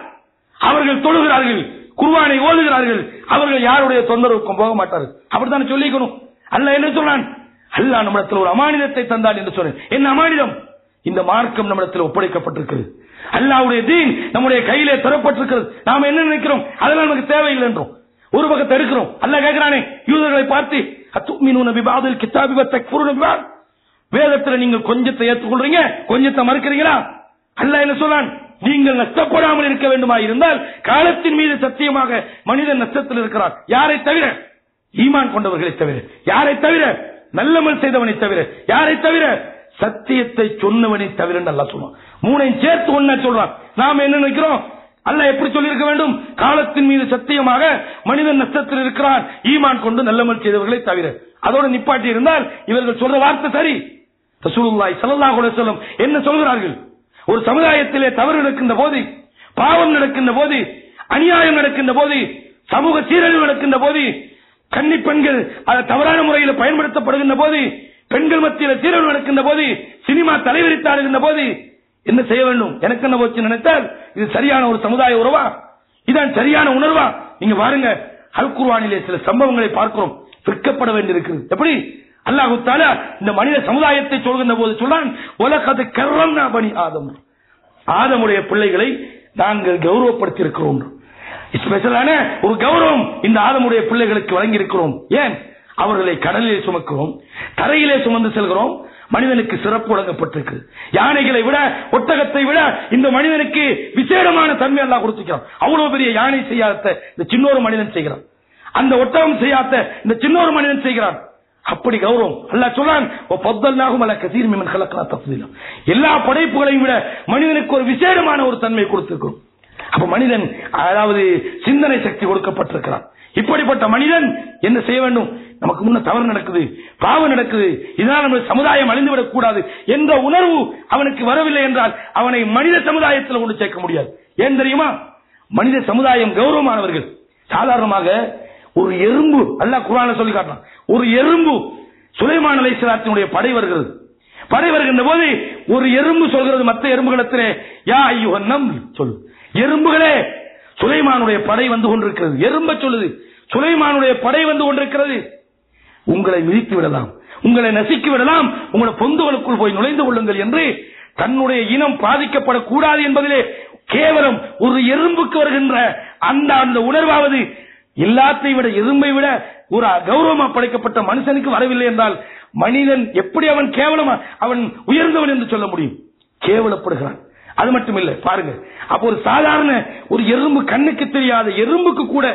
அவர்கள் தொழுகிறார்கள், குர்ஆனை ஓதுகிறார்கள், அவர்கள் யாருடைய தொந்தரவுக்கும் போக மாட்டார்கள். அப்படித்தான் சொல்லிக்கணும். அல்லாஹ் என்ன சொல்றான்? அல்லாஹ் நம்மிடத்தில் ஒரு அமானிதத்தை தந்தான் என்று சொன்னேன். என்ன அமானிதம்? இந்த மார்க்கம் நம்மிடத்தில் ஒப்படைக்கப்பட்டிருக்கிறது. அல்லாஹ்வுடைய தீன் நம்முடைய கையிலே தரப்பட்டிருக்கிறது. நாம என்ன நினைக்கிறோம்? அதெல்லாம் நமக்கு தேவையில்லை என்றோம். ஒரு பக்கத்தை எடுக்கிறோம். அல்லாஹ் கேட்கிறானே யூதர்களை பார்த்து, அத்துமினூன பிபாதில் கிதாபி வ தக்ஃபுரூன பிபாத், வேதத்தில் நீங்கள் கொஞ்சத்தை ஏற்றுக்கொள்றீங்க, கொஞ்சத்தை மறுக்கிறீங்களா? அல்லாஹ் என்ன சொல்றான்? நீங்கள் நஷ்டப்படாமல் இருக்க வேண்டுமா இருந்தால் காலத்தின் மீது சத்தியமாக மனிதன் நஷ்டத்தில் இருக்கிறான். யாரை தவிர? ஈமான் கொண்டவர்களை தவிர. யாரை தவிர? நல்லமல் செய்தவனை தவிர. யாரை தவிர? சத்தியத்தை சொன்னவனை தவிர நல்லா சொல்லுவான். மூணையும் சேர்த்து ஒன்ன சொல்றான். நாம என்ன நினைக்கிறோம்? அல்லாஹ் எப்படி சொல்லியிருக்க வேண்டும்? காலத்தின் மீது சத்தியமாக மனிதன் நஷ்டத்தில் இருக்கிறான், ஈமான் கொண்டு நல்லமல் செய்தவர்களை தவிர. அதோட நிப்பாட்டி இருந்தால் இவர்கள் சொல்ற வார்த்தை சரி. ரசூலுல்லாஹி ஸல்லல்லாஹு அலைஹி வஸல்லம் என்ன சொல்கிறார்கள்? ஒரு சமுதாயத்திலே தவறு நடக்கின்ற போது, பாவம் நடக்கின்ற போது, அநியாயம் நடக்கின்ற போது, சமூக சீரழிவு நடக்கின்ற போது, கன்னி பெண்கள் தவறான முறையில் பயன்படுத்தப்படுகின்ற போது, பெண்கள் மத்தியில் சீரழிவு நடக்கின்ற போது, சினிமா தலைவிரித்தாடுகின்ற போது என்ன செய்ய வேண்டும்? எனக்கு என்ன போச்சு நினைத்தால் இது சரியான ஒரு சமுதாய உறவா? இதான் சரியான உணர்வா? நீங்க பாருங்க, அல் குர்ஆனிலே சில சம்பவங்களை பார்க்கிறோம். விற்கப்பட வேண்டியிருக்கிறது. எப்படி? அல்லாஹ் தஆலா இந்த மனித சமுதாயத்தை சொல்கின்ற போது சொல்றான், வலகத் கர்ரம்னா பனி ஆதம், ஆதமுடைய பிள்ளைகளை நாங்கள் கௌரவப்படுத்தி இருக்கிறோம். ஸ்பெஷலான ஒரு கௌரவம் இந்த ஆதமுடைய பிள்ளைகளுக்கு வழங்கி இருக்கிறோம். ஏன்? அவர்களை கடலிலே சுமக்கிறோம், தரையிலே சுமந்து செல்கிறோம். மனிதனுக்கு சிறப்பு வழங்கப்பட்டிருக்கு. யானைகளை விட, ஒட்டகத்தை விட இந்த மனிதனுக்கு விசேடமான தன்மை அல்லாஹ் கொடுத்திருக்கிறான். அவ்வளவு பெரிய யானை செய்யாத இந்த சின்னொரு மனிதன் செய்கிறான், அந்த ஒட்டகம் செய்யாத இந்த சின்னொரு மனிதன் செய்கிறான். அப்படி கௌரவம் அல்லாஹ் சொல்றான். எல்லா படைப்புகளையும் விட மனிதனுக்கு ஒரு விசேடமான ஒரு தன்மை கொடுத்திருக்கிறோம். அப்ப மனிதன் அதாவது சிந்தனை சக்தி கொடுக்கப்பட்டிருக்கிறான். இப்படிப்பட்ட மனிதன் என்ன செய்ய வேண்டும்? நமக்கு முன்ன தவறு நடக்குது, பாவம் நடக்குது, இதனால் நம்ம சமுதாயம் அழிந்துவிடக் கூடாது என்ற உணர்வு அவனுக்கு வரவில்லை என்றால் அவனை மனித சமுதாயத்தில் கொண்டு சேர்க்க முடியாது. ஏன் தெரியுமா? மனித சமுதாயம் கௌரவமானவர்கள். சாதாரணமாக ஒரு எறும்பு, அல்லாஹ் குர்ஆன்ல சொல்லி காட்டுறான், ஒரு எறும்பு சுலைமான் அலைஹிஸ்ஸலாத்தினுடைய படை வருகிறது. படை வருகின்ற போது ஒரு எறும்பு சொல்கிறது மற்ற எறும்புகளிடத்திலே, யா ஐயுஹன்னம் சொல்லு, எறும்புகளே சுலைமானுடைய படை வந்து கொண்டிருக்கிறது. எறும்ப சொல்லுது, சுலைமானுடைய படை வந்து கொண்டிருக்கிறது, உங்களை மிதித்து விடலாம், உங்களை நசுக்கி விடலாம், உங்களுடைய பொந்துகளுக்குள் போய் நுழைந்து கொள்ளுங்கள் என்று தன்னுடைய இனம் பாதிக்கப்படக்கூடாது என்பதிலே கேவலம் ஒரு எறும்புக்கு வருகின்ற அந்த உணர்வாவது எல்லாத்தையும் விட எறும்பை விட ஒரு கௌரவமா படைக்கப்பட்ட மனுஷனுக்கு வரவில்லை என்றால் மனிதன் எப்படி அவன் கேவலமா அவன் உயர்ந்தவன் என்று சொல்ல முடியும்? கேவலப்படுகிறான். அது மட்டும் இல்லை, பாருங்க, அப்ப ஒரு சாதாரண ஒரு எறும்பு, கண்ணுக்கு தெரியாத எறும்புக்கு கூட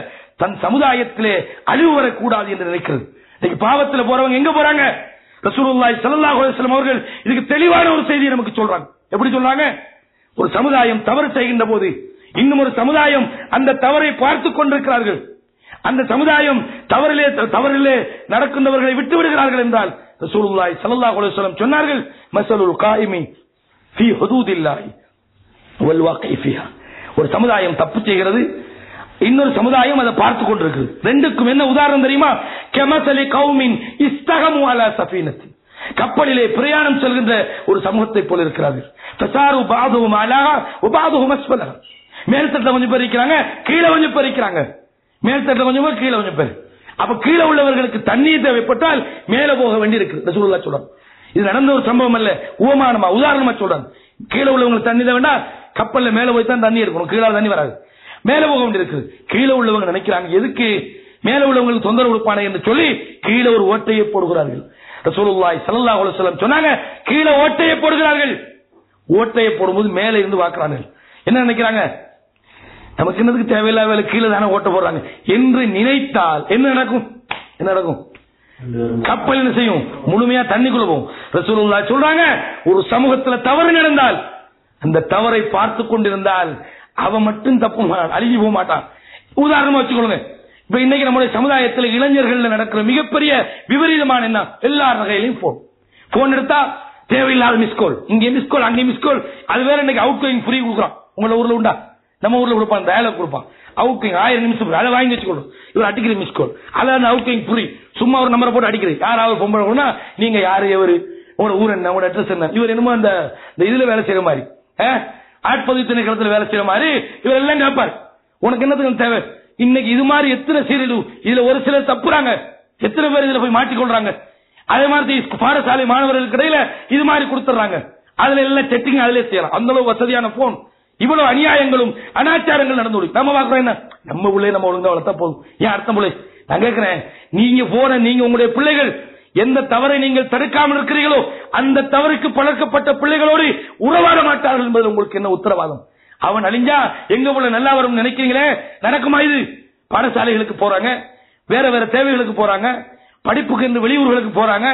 தன் சமுதாயத்திலே அழிவு வரக்கூடாது என்று நினைக்கிறது. இன்னைக்கு பாவத்தில் போறவங்க எங்க போறாங்க? ரசூலுல்லாஹி ஸல்லல்லாஹு அலைஹி வஸல்லம் அவர்கள் இதுக்கு தெளிவான ஒரு செய்தியை நமக்கு சொல்றாங்க. எப்படி சொல்றாங்க? ஒரு சமுதாயம் தவறு செய்கின்ற போது இன்னும் ஒரு சமுதாயம் அந்த தவறை பார்த்துக் கொண்டிருக்கிறார்கள், அந்த சமுதாயம் தவறிலே நடக்கின்றவர்களை விட்டு விடுகிறார்கள் என்றால் ரசூலுல்லாஹி ஸல்லல்லாஹு அலைஹி வஸல்லம் சொன்னார்கள், மஸலுல் காயிமி ஃபீ ஹுதூதில்லாஹி வல் வாகி ஃபீஹா. ஒரு சமுதாயம் தப்பு செய்கிறது, இன்னொரு சமுதாயம் அதை பார்த்துக் கொண்டிருக்கிறது. ரெண்டுக்கும் என்ன உதாரணம் தெரியுமா? கமஸலி கௌமின் இஸ்தகமு அலா சஃபீனத்தின், கப்பலிலே பிரயாணம் செல்கின்ற ஒரு சமூகத்தை போல இருக்கிறார்கள். ஃபஸாரு பஅதுஹும் அலா வ பஅதுஹும் அஸ்ஃபலா, மேல் தட்டுல கொஞ்சம் பேர் இருக்கிறாங்க, கீழே கொஞ்சம் பேர் இருக்கிறாங்க, மேல் தட்டுல கொஞ்சம் பேர், கீழே கொஞ்சம் பேர். அப்ப கீழே உள்ளவர்களுக்கு தண்ணீர் தேவைப்பட்டால் மேலே போக வேண்டி இருக்கு. ரசூலுல்லாஹ் சொல்றாங்க, இது நடந்த ஒரு சம்பவம் அல்ல, உவமானமா உதாரணமா சொல்றாங்க. கீழே உள்ளவங்களுக்கு தண்ணி தேவைன்னா கப்பல்ல மேல போய் தான் தண்ணி இருக்கணும், கீழே தண்ணி வராது, மேல போக வேண்டியிருக்கு. கீழே உள்ளவங்க நினைக்கிறாங்க எதுக்கு மேல உள்ளவங்களுக்கு தொந்தரவு கொடுப்பானே என்று சொல்லி கீழே ஒரு ஓட்டையை போடுகிறார்கள். ரசூலுல்லாஹி ஸல்லல்லாஹு அலைஹி வஸல்லம் சொன்னாங்க, கீழே ஓட்டையை போடுகிறார்கள். ஓட்டையை போடும்போது மேல இருந்து பார்க்கிறாங்க, என்ன நினைக்கிறாங்க? நமக்கு என்னதுக்கு தேவையில்லாத வேலை, கீழே தானே ஓட்ட போடுறாங்க என்று நினைத்தால் என்ன நடக்கும்? என்ன நடக்கும்? கப்பல் என்ன செய்யும்? முழுமையா தண்ணிக்குள்ள போகும். ரசூலுல்லாஹ் சொல்றாங்க, ஒரு சமூகத்தில் தவறு நடந்தால் அந்த தவறை பார்த்து கொண்டிருந்தால் அவன் மட்டும் தப்பு அழிஞ்சு போக மாட்டான். உதாரணமா வச்சுக்கொள்ளுங்க, இப்ப இன்னைக்கு நம்முடைய சமுதாயத்தில் இளைஞர்கள் நடக்கிற மிகப்பெரிய விபரீதமான என்ன? எல்லா வகையிலையும் போன் எடுத்தா தேவையில்லாத மிஸ்கோல், இங்கே மிஸ்கோல், அங்கே மிஸ்கோல். அது வேற இன்னைக்கு அவுட் கோயிங் ஃப்ரீ கொடுக்குறான். உங்களோட ஊர்ல உண்டா? நம்ம ஊர்ல கொடுப்பான், டயலாக் கொடுப்பான், அவுட் கோயிங் 1000 நிமிஷம், அதை வாங்கி வச்சுக்கணும். இவர் அடிக்கிற மிஸ்கோல், அதான் அவுட் கோயிங் ஃப்ரீ. சும்மா ஒரு நம்பரை போட்டு அடிக்கிறது. யாராவது பொம்பளை நீங்க யாரு, எவரு, உங்களோட ஊர் என்ன, உங்களோட அட்ரஸ் என்ன, இவர் என்னமோ அந்த இதுல வேலை செய்யற மாதிரி, ஆட்பதிவு திணைக்களத்தில் வேலை செய்யற மாதிரி இவர் எல்லாம் கேட்பார். உனக்கு என்னத்துக்கு தேவை? இன்னைக்கு இது மாதிரி எத்தனை சீரியல், இதுல ஒரு சிலர் தப்புறாங்க, எத்தனை பேர் இதுல போய் மாட்டிக்கொள்றாங்க. அதே மாதிரி பாடசாலை மாணவர்களுக்கு இடையில இது மாதிரி கொடுத்துறாங்க, அதுல எல்லாம் செட்டிங் அதுல செய்யலாம். அந்த அளவு வசதியான போன். இவ்வளவு அநியாயங்களும் அனாச்சாரங்கள் நடந்து நம்ம பாக்குறோம். என்ன நம்ம உள்ளே நம்ம ஒழுங்கா வளர்த்தா போதும், ஏன் அர்த்தம் போல? நான் கேட்கிறேன், நீங்க போன நீங்க உங்களுடைய பிள்ளைகள் எந்த தவறை நீங்கள் தடுக்காமல் இருக்கிறீர்களோ அந்த தவறுக்கு பழக்கப்பட்ட பிள்ளைகளோடு உறவாட மாட்டார்கள் என்பது உங்களுக்கு என்ன உத்தரவாதம்? அவன் அழிஞ்சா எங்க உள்ள நல்லா வரும் நினைக்கிறீங்களே, நடக்குமா? இது பாடசாலைகளுக்கு போறாங்க, வேற வேற தேவைகளுக்கு போறாங்க, படிப்புக்கு என்று வெளியூர்களுக்கு போறாங்க.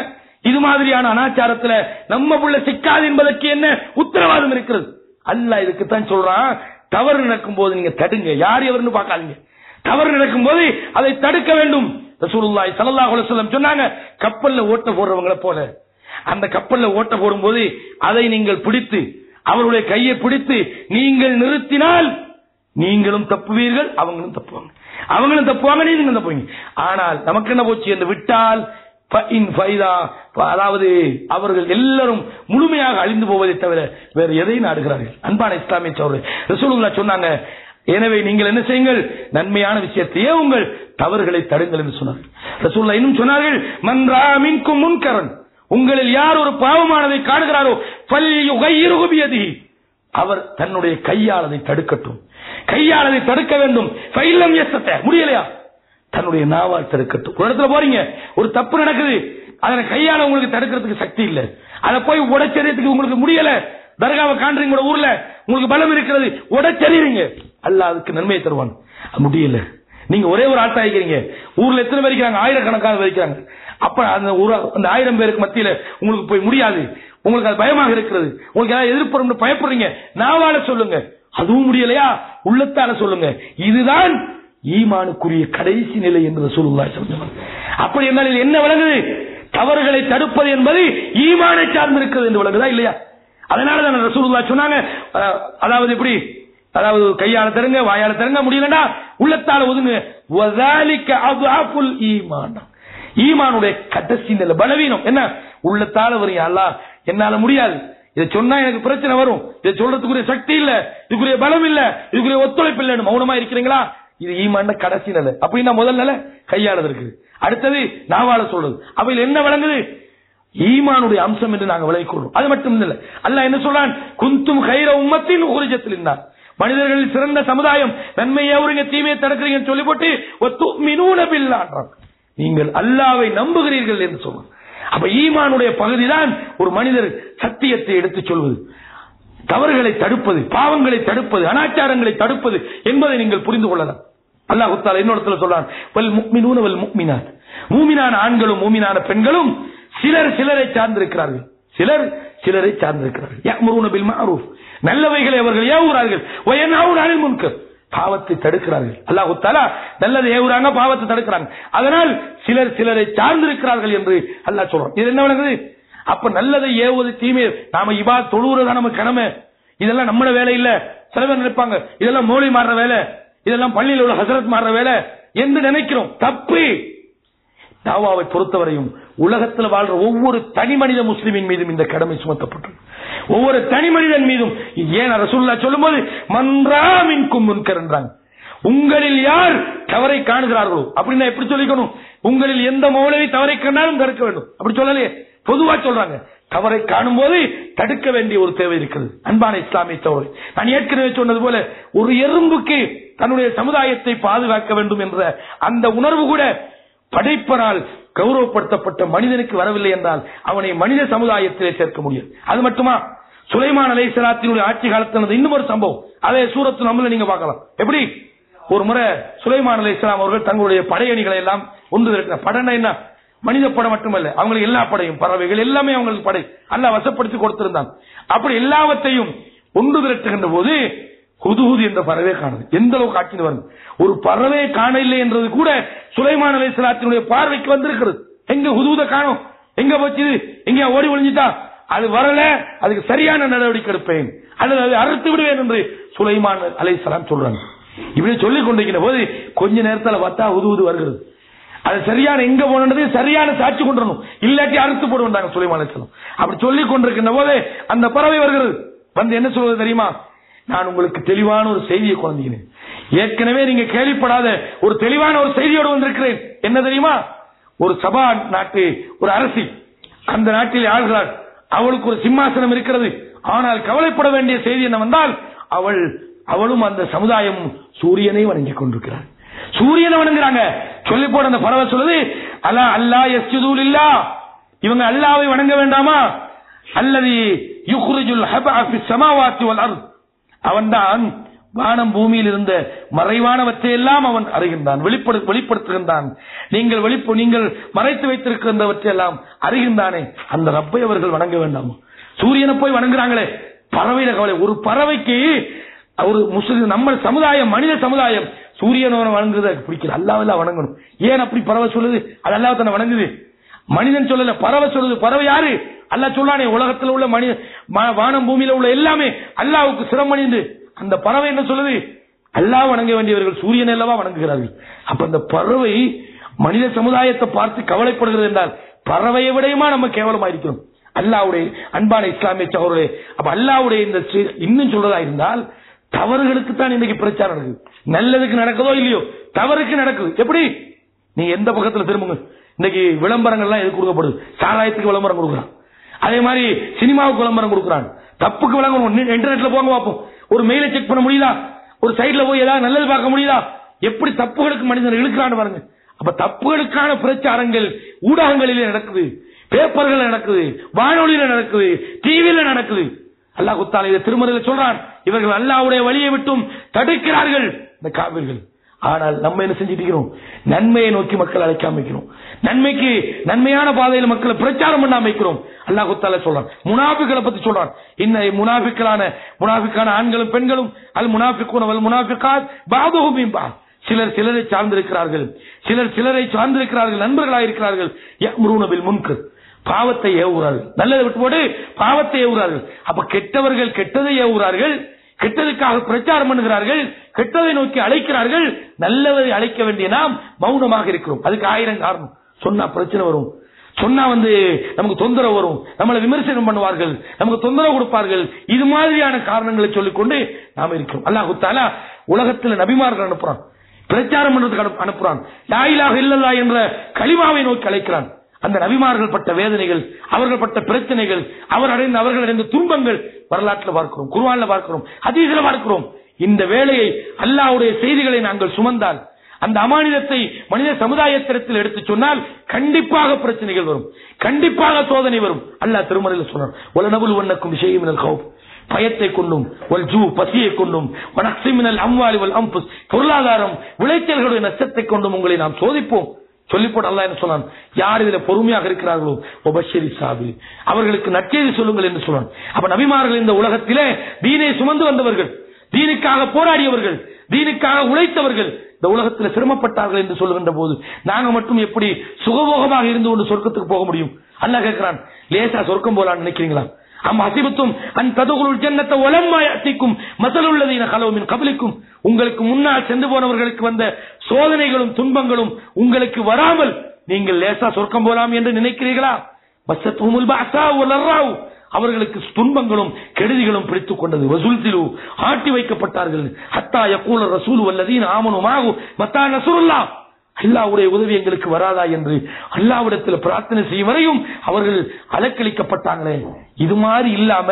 இது மாதிரியான அனாச்சாரத்துல நம்ம புள்ள சிக்காது என்பதற்கு என்ன உத்தரவாதம் இருக்கிறது? அல்லாஹ் இதுக்குத்தான் சொல்றான், தவறு நடக்கும் போது நீங்க தடுங்க, யார் எவருன்னு பார்க்காதீங்க. தவறு நடக்கும் போது அதை தடுக்க வேண்டும். ரசூலுல்லாஹி ஸல்லல்லாஹு அலைஹி வஸல்லம் சொன்னாங்க, கப்பல்ல ஓட்ட போடுறவங்களை போல அந்த கப்பல்ல ஓட்ட போடும்போது அதை நீங்கள் பிடித்து அவருடைய கையை பிடித்து நீங்கள் நிறுத்தினால் நீங்களும் தப்புவீர்கள், அவங்களும் தப்புவாங்க, அவங்களும் தப்புவாங்க, நீங்களும் தப்புவீங்க. ஆனால் நமக்கு என்ன போச்சு என்று விட்டால் அதாவது அவர்கள் எல்லாரும் முழுமையாக அழிந்து போவதை தவிர வேறு எதை நாடுகிறார்கள்? அன்பான இஸ்லாமிய சகோதரர்களே, ரசூலுல்லாஹ் சொன்னாங்க, எனவே நீங்கள் என்ன செய்யுங்கள், நன்மையான விஷயத்தையே உங்கள் தவறுகளை தடுங்கள் என்று சொன்னார்கள். ரசூலுல்லாஹ் இன்னும் சொன்னார்கள், மன் ரா மின்கும் முன்கரன், உங்களில் யார் ஒரு பாவமானதை காணுகிறாரோ ஃபல்யுகையிர்ஹு பியதிஹி, அவர் தன்னுடைய கையால் அதை தடுக்கட்டும். கையால் அதை தடுக்க வேண்டும். ஃபைலம் யஸ்தத, முடியலையா தன்னுடைய நாவால் தடுக்கட்டும். ஒரு இடத்துல போறீங்க, ஒரு தப்பு நடக்குது, அதனை கையால உங்களுக்கு தடுக்கிறதுக்கு சக்தி இல்ல, அதை போய் உடைச்செறியத்துக்கு உங்களுக்கு முடியல. தர்காவை காண்றீங்க, ஊர்ல உங்களுக்கு பலம் இருக்கிறது, உடைச்செறியறீங்க, அல்லாஹ் அதுக்கு நன்மையை தருவான். முடியல, நீங்க ஒரே ஒரு ஆட்டா இருக்கிறீங்க, ஊர்ல எத்தனை பேர் இருக்கிறாங்க? ஆயிரக்கணக்கான பேர் இருக்கிறாங்க. அப்ப அந்த 1000 பேருக்கு மத்தியில உங்களுக்கு போய் முடியாது, உங்களுக்கு அது பயமாக இருக்கிறது, உங்களுக்கு ஏதாவது எதிர்ப்பு பயப்படுறீங்க, நாவால சொல்லுங்க. அதுவும் முடியலையா, உள்ளத்தால சொல்லுங்க. இதுதான் ஈமானுக்குரிய கடைசி நிலை என்று ரசூலுல்லாஹி சொன்னார். அப்படி என்றால் என்ன விளங்குது? தவறுகளை தடுப்பது என்பது ஈமானை சார்ந்து இருக்கிறது என்று விளங்குதா இல்லையா? அதனாலதான் ரசூலுல்லாஹி சொன்னாங்க, அதாவது எப்படி, அதாவது கையால தருங்க, வாயால தருங்க, முடியலடா உள்ளத்தால ஒதுங்க. வஸாலிக அத்அஃபுல் ஈமான், ஈமானுடைய கடைசி நிலை பலவீனம் என்ன? உள்ளத்தால வரும், அல்லாஹ் என்னால முடியாது, இதை சொன்னா எனக்கு பிரச்சனை வரும், இதை சொல்றதுக்குரிய சக்தி இல்ல, இதுக்குரிய பலம் இல்ல, இதுக்குரிய ஒத்துழைப்பு இல்லைன்னு மௌனமா இருக்கிறீங்களா? இது ஈமான் கடைசி நிலை. அப்படின்னா முதல் நிலை கையாளது இருக்குது, அடுத்தது நாவால சொல்றது. அவையில் என்ன விளங்குது? ஈமானுடைய அம்சம் என்று நாங்கள் விளங்கிக் கொள்றோம். அது மட்டும் இல்லை, அல்லாஹ் என்ன சொல்றான்? குந்தும் கைர உம்மத்தின் உரிஜத்தில் இருந்தார், மனிதர்களில் சிறந்த சமுதாயம், நன்மையை அவருங்க தீமையை தடுக்கிறீங்கன்னு சொல்லி போட்டு நீங்கள் அல்லாஹ்வை நம்புகிறீர்கள் என்று சொல்லுங்க. அப்ப ஈமானுடைய பகுதி தான் ஒரு மனிதர் சத்தியத்தை எடுத்துச் சொல்வது, தவறுகளை தடுப்பது, பாவங்களை தடுப்பது, அனாச்சாரங்களை தடுப்பது என்பதை நீங்கள் புரிந்து கொள்ளலாம். அல்லாஹ் தஆலா இன்னொரு சொல்றான், வல் முஃமினூன வல் முஃமினாத், மூமினான ஆண்களும் மூமினான பெண்களும் சிலர் சிலரை சார்ந்திருக்கிறார்கள், சிலர் சிலரை சார்ந்திருக்கிறார்கள். யஅமுருன பில் மஅரூஃப், நல்லவைகளை அவர்கள் ஏவுகிறார்கள், வ யன்ஹவுன அனில் முன்கர், பாவத்தை தடுக்கிறார்கள். அல்லாஹ் தஆலா நல்லதை ஏவுறாங்க, பாவத்தை தடுக்கிறாங்க. அதனால் சிலர் சிலரை சார்ந்திருக்கிறார்கள் என்று அல்லாஹ் சொல்றான். இது என்ன விளங்குது? அப்ப நல்லதை ஏவுவது தீமை, நாம இபாத் தொழுவுறதா நம்ம கடமை, இதெல்லாம் நம்மள வேலை இல்ல. சில பேர் நினைப்பாங்க இதெல்லாம் மௌலி மாறுற வேலை, இதெல்லாம் பள்ளியில் உள்ள ஹசரத் மாறுற வேலை என்று நினைக்கிறோம். தப்பு. தாவாவை பொறுத்தவரையும் உலகத்தில் வாழ்ற ஒவ்வொரு தனி மனித முஸ்லிமின் மீதும் இந்த கடமை சுமத்தப்பட்டது, ஒவ்வொரு தனி மனிதன் மீதும். ஏன் ரசூலுல்லாஹ் சொல்லும்போது மன்றாமின்கும் முன்கர் என்றாங்க, உங்களில் யார் தவறை காணுகிறார்களோ. அப்படின்னா எப்படி சொல்லிக்கணும்? உங்களில் எந்த மௌலவி தவறை கண்டாலும் தடுக்க வேண்டும், அப்படி சொல்லலையே, பொதுவா சொல்றாங்க. தவறை காணும் போது தடுக்க வேண்டிய ஒரு தேவை இருக்கிறது. அன்பான இஸ்லாமிய தவறு, நான் ஏற்கனவே சொன்னது போல ஒரு எறும்புக்கு தன்னுடைய சமுதாயத்தை பாதுகாக்க வேண்டும் என்ற அந்த உணர்வு கூட படைப்பனால் கௌரவப்படுத்தப்பட்ட மனிதனுக்கு வரவில்லை என்றால் அவனை மனித சமுதாயத்திலே சேர்க்க முடியும். அது மட்டுமா, சுலைமான் அலைஹிஸ்ஸலாத்தினுடைய ஆட்சி காலத்தில் இன்னும் ஒரு சம்பவம், அதே சூரத்து நம்மள நீங்க பார்க்கலாம். எப்படி ஒரு முறை சுலைமான் அலைஹிஸ்ஸலாம் அவர்கள் தங்களுடைய படையணிகளை எல்லாம் ஒன்று திரட்டினார். படைனா என்ன? மனித படை மட்டுமல்ல, அவங்களுக்கு எல்லா படையும், பறவைகள் எல்லாமே அவங்களுக்கு படை அல்லாஹ் வசப்படுத்தி கொடுத்திருந்தான். அப்படி எல்லாவற்றையும் ஒன்று திரட்டுகின்ற போது ஹுதுஹுது என்ற பறவை காணுது. எந்த அளவுக்கு ஆட்சி வரும், ஒரு பறவை காண இல்லை என்றது கூட சுலைமான் அலைஹிஸ்ஸலாத்தினுடைய பார்வைக்கு வந்திருக்கிறது. எங்க ஹுதுஹுத காணோம், எங்க போச்சு, எங்க ஓடி ஒளிஞ்சிட்டா, அது வரல, அதுக்கு சரியான நடவடிக்கை எடுப்பேன் அல்லது அதை அறுத்து விடுவேன் என்று சுலைமான் அலைஹிஸ்ஸலாம் சொல்றாங்க. இப்படி சொல்லிக் கொண்டிருக்கிற போது கொஞ்ச நேரத்தில் பார்த்தா ஹுதுஹுது வருகிறது. அது சரியான எங்க போனது சரியான சாட்சி கொண்டு இல்லாட்டி அறுத்து போடுவாங்க சுலைமான் அலைஹிஸ்ஸலாம். அப்படி சொல்லிக் கொண்டிருக்கின்ற போது அந்த பறவை வருகிறது. வந்து என்ன சொல்வது தெரியுமா? நான் உங்களுக்கு தெளிவான ஒரு செய்தியை கொண்டிருக்கிறேன், ஏற்கனவே நீங்க கேள்விப்படாத ஒரு தெளிவான ஒரு செய்தியோடு வந்திருக்கிறேன். என்ன தெரியுமா? ஒரு சபா நாட்டு ஒரு அரசி அந்த நாட்டில் ஆள்கிறார், அவளுக்கு ஒரு சிம்மாசனம் இருக்கிறது. ஆனால் கவலைப்பட வேண்டிய செய்தி என்னவென்றால் அவளும் அந்த சமுதாயம் சூரியனை வணங்கிக் கொண்டிருக்கிறார். சூரியனை வணங்குறாங்க. சொல்லி போட அந்த பறவை சொல்லுது, அல்லா அல்லாஹ் யஸ்ஜுது லில்லாஹ், இவங்க அல்லாஹ்வை வணங்க வேண்டாமா? அல்லதி யுக்ரிஜுல் ஹபஅ ஃபிஸ் ஸமாவாத்தி வல் அர்த், அவன்தான் வானம் பூமியில் இருந்த மறைவானவற்றை எல்லாம் அவன் அறிகின்றான், வெளிப்படுத்துகின்றான். நீங்கள் மறைத்து வைத்திருக்கின்றவற்றை எல்லாம் அறிகின்றானே, அந்த ரப்பை அவர்கள் வணங்க வேண்டாமா? சூரியனை போய் வணங்குறாங்களே. பறவையில கவலை. ஒரு பறவைக்கு ஒரு முஸ்லிம் நம்ம சமுதாயம், மனித சமுதாயம் சூரியனை வணங்குறத பிடிக்கல, அல்லாஹ்வை வணங்கணும். ஏன் அப்படி பறவை சொல்லுது? அது அல்லாஹ் தான வணங்குது, மனிதன் சொல்லல, பறவை சொல்லுது. பறவை யாரு? அல்லாஹ் சொல்லானே, உலகத்தில் உள்ள மனித வானம் பூமியில உள்ள எல்லாமே அல்லாஹ்வுக்கு சிரமணிந்து. அந்த பறவை என்ன சொல்லுது? அல்லாஹ் வணங்க வேண்டியவர்கள் சூரியனை அல்லவா வணங்குகிறார்கள். அப்ப அந்த பறவை மனித சமுதாயத்தை பார்த்து கவலைப்படுகிறது என்றால் பறவையை விடையுமா நம்ம கேவலமா இருக்கிறோம்? அல்லாஹ்வுடைய அன்பான இஸ்லாமிய சகோதரர்களே, அப்ப அல்லாஹ்வுடைய இந்த இன்னும் சொல்றதா இருந்தால் தவறுகளுக்கு தான் இன்னைக்கு பிரச்சாரம் நடக்குது. நல்லதுக்கு நடக்குதோ இல்லையோ, தவறுக்கு நடக்குது. எப்படி? நீங்க எந்த பக்கத்துல திரும்புங்க, இன்னைக்கு விளம்பரங்கள்லாம் எது கொடுக்கப்படுது? சாராயத்துக்கு விளம்பரம் கொடுக்குறான், அதே மாதிரி சினிமாவுக்கு விளம்பரம் கொடுக்குறான், தப்புக்கு விளம்பரம். இன்டர்நெட்ல போங்க பார்ப்போம், ஒரு மெயிலை செக் பண்ண முடியுதா? ஒரு சைட்ல போய் ஏதாவது நல்லது பார்க்க முடியுதா? எப்படி தப்புகளுக்கு மனிதன் இழுக்கிறான்னு பாருங்க. அப்ப தப்புகளுக்கான பிரச்சாரங்கள் ஊடகங்களிலே நடக்குது, பேப்பர்கள் நடக்குது, வானொலியில நடக்குது, டிவியில நடக்குது. அல்லாஹ் தஆலா இதை திருமறையில் சொல்றான், இவர்கள் அல்லாஹ்வுடைய வழியை விட்டும் தடுக்கிறார்கள் இந்த காபிர்கள். ஆனால் நம்ம என்ன செஞ்சிட்டு இருக்கிறோம்? நன்மையை நோக்கி மக்கள் அழைக்காம வைக்கிறோம், நன்மைக்கு நன்மையான பாதையில் மக்களை பிரச்சாரம் பண்ணாம வைக்கிறோம். அல்லாஹ் தஆலா சொல்றான், முனாஃபிக்களை பத்தி சொல்றான், இன்ன முனாஃபிக்கான ஆண்களும் பெண்களும் அல் முனாஃபிகூன வல் முனாஃபிகாத் பஅதுஹும் மின் பஅத், சிலர் சிலரை சார்ந்திருக்கிறார்கள், சிலர் சிலரை சார்ந்திருக்கிறார்கள், நண்பர்களாக இருக்கிறார்கள். யஅமுருன பில் முன்கர், பாவத்தை ஏவுகிறார்கள், நல்லதை விட்டு போட்டு பாவத்தை ஏவுகிறார்கள். அப்ப கெட்டவர்கள் கெட்டதை ஏவுகிறார்கள், கெட்டதுக்காக பிரச்சாரம் பண்ணுகிறார்கள், கெட்டதை நோக்கி அழைக்கிறார்கள். நல்லதை அழைக்க வேண்டிய நாம் மௌனமாக இருக்கிறோம். அதுக்கு 1000 காரணம் சொன்னா பிரச்சனை வரும், சொன்னா நமக்கு தொந்தரவு வரும், நம்மளை விமர்சனம் பண்ணுவார்கள், நமக்கு தொந்தரவு கொடுப்பார்கள். இது மாதிரியான காரணங்களை சொல்லிக்கொண்டு நாம் இருக்கிறோம். அல்லாஹ் தஆலா உலகத்தில் நபிமார்கள் அனுப்புறான், பிரச்சாரம் பண்றதுக்கு அனுப்புறான், லா இலாஹ இல்லல்லாஹ் என்ற கலிமாவை நோக்கி அழைக்கிறான். அந்த நபிமார்கள் பட்ட வேதனைகள், அவர்கள் பட்ட பிரச்சனைகள், அவர்கள் அடைந்த துன்பங்கள் வரலாற்றில் பார்க்கிறோம், குர்ஆன்ல பார்க்கிறோம், ஹதீஸ்ல பார்க்கிறோம். இந்த வேளையை அல்லாஹ்வுடைய செய்திகளை நாங்கள் சுமந்தால், அந்த அமானிதத்தை மனித சமுதாயத்திடத்தில் எடுத்து சொன்னால் கண்டிப்பாக பிரச்சனைகள் வரும், கண்டிப்பாக சோதனை வரும். அல்லாஹ் திருமறையில் சொன்னார், வலனபுலுவன்னக்கும் ஷைஇன் மினல் கௌஃப், பயத்தை கொண்டும், வல் ஜூ பசியை கொண்டும், வனக்ஸி மினல் அம்வாலி வல் அன்ஃபுஸ் பொருளாதாரம் விளைச்சல்களுடைய நஷ்டத்தை கொண்டும் உங்களை நாம் சோதிப்போம். சொல்லிப்போட்டு அல்லாஹ் என்ன சொன்னான், யார் இதுல பொறுமையாக இருக்கிறார்களோ வபஷிரி சாபிரின், அவர்களுக்கு நற்செய்தி சொல்லுங்கள் என்று சொன்னான். அப்ப நபிமார்கள் இந்த உலகத்திலே தீனை சுமந்து வந்தவர்கள், தீனுக்காக போராடியவர்கள், தீனுக்காக உழைத்தவர்கள், இந்த உலகத்தில் சிரமப்பட்டார்கள் என்று சொல்லுகின்ற போது நாங்க மட்டும் எப்படி சுகபோகமாக இருந்து கொண்டு சொர்க்கத்துக்கு போக முடியும்? அல்லாஹ் கேட்கிறான், லேசா சொர்க்கம் போலான்னு நினைக்கிறீங்களா? அம் ஹஸிபத்தும் அன் ததுகுலுல் ஜன்னத வலம்மா யஅதிக்கும் மஸலுல்லதீன கலவு மின் கப்லிக்கும், உங்களுக்கு முன்னால் சென்று போனவர்களுக்கு வந்த சோதனைகளும் துன்பங்களும் உங்களுக்கு வராமல் நீங்கள் லேசா சொர்க்கம் போலாம் என்று நினைக்கிறீர்களா? மஸத்துஹுமுல் பஅஸா வல் ضراء, அவர்களுக்கு துன்பங்களும் கெடுதிகளும் பிடித்துக் கொண்டது. வஸுல்சிலு, ஆட்டி வைக்கப்பட்டார்கள். ஹத்தா யகூல ரசூலு வல்லதீன ஆமனு மாஹு மத்தா நஸ்ருல்லாஹ், அல்லாஹ்வுடைய உதவி எங்களுக்கு வராதா என்று அல்லாஹ்விடத்தில் பிரார்த்தனை செய்யும் வரையும் அவர்கள் அலக்களிக்கப்பட்டாங்களே. இது மாதிரி இல்லாம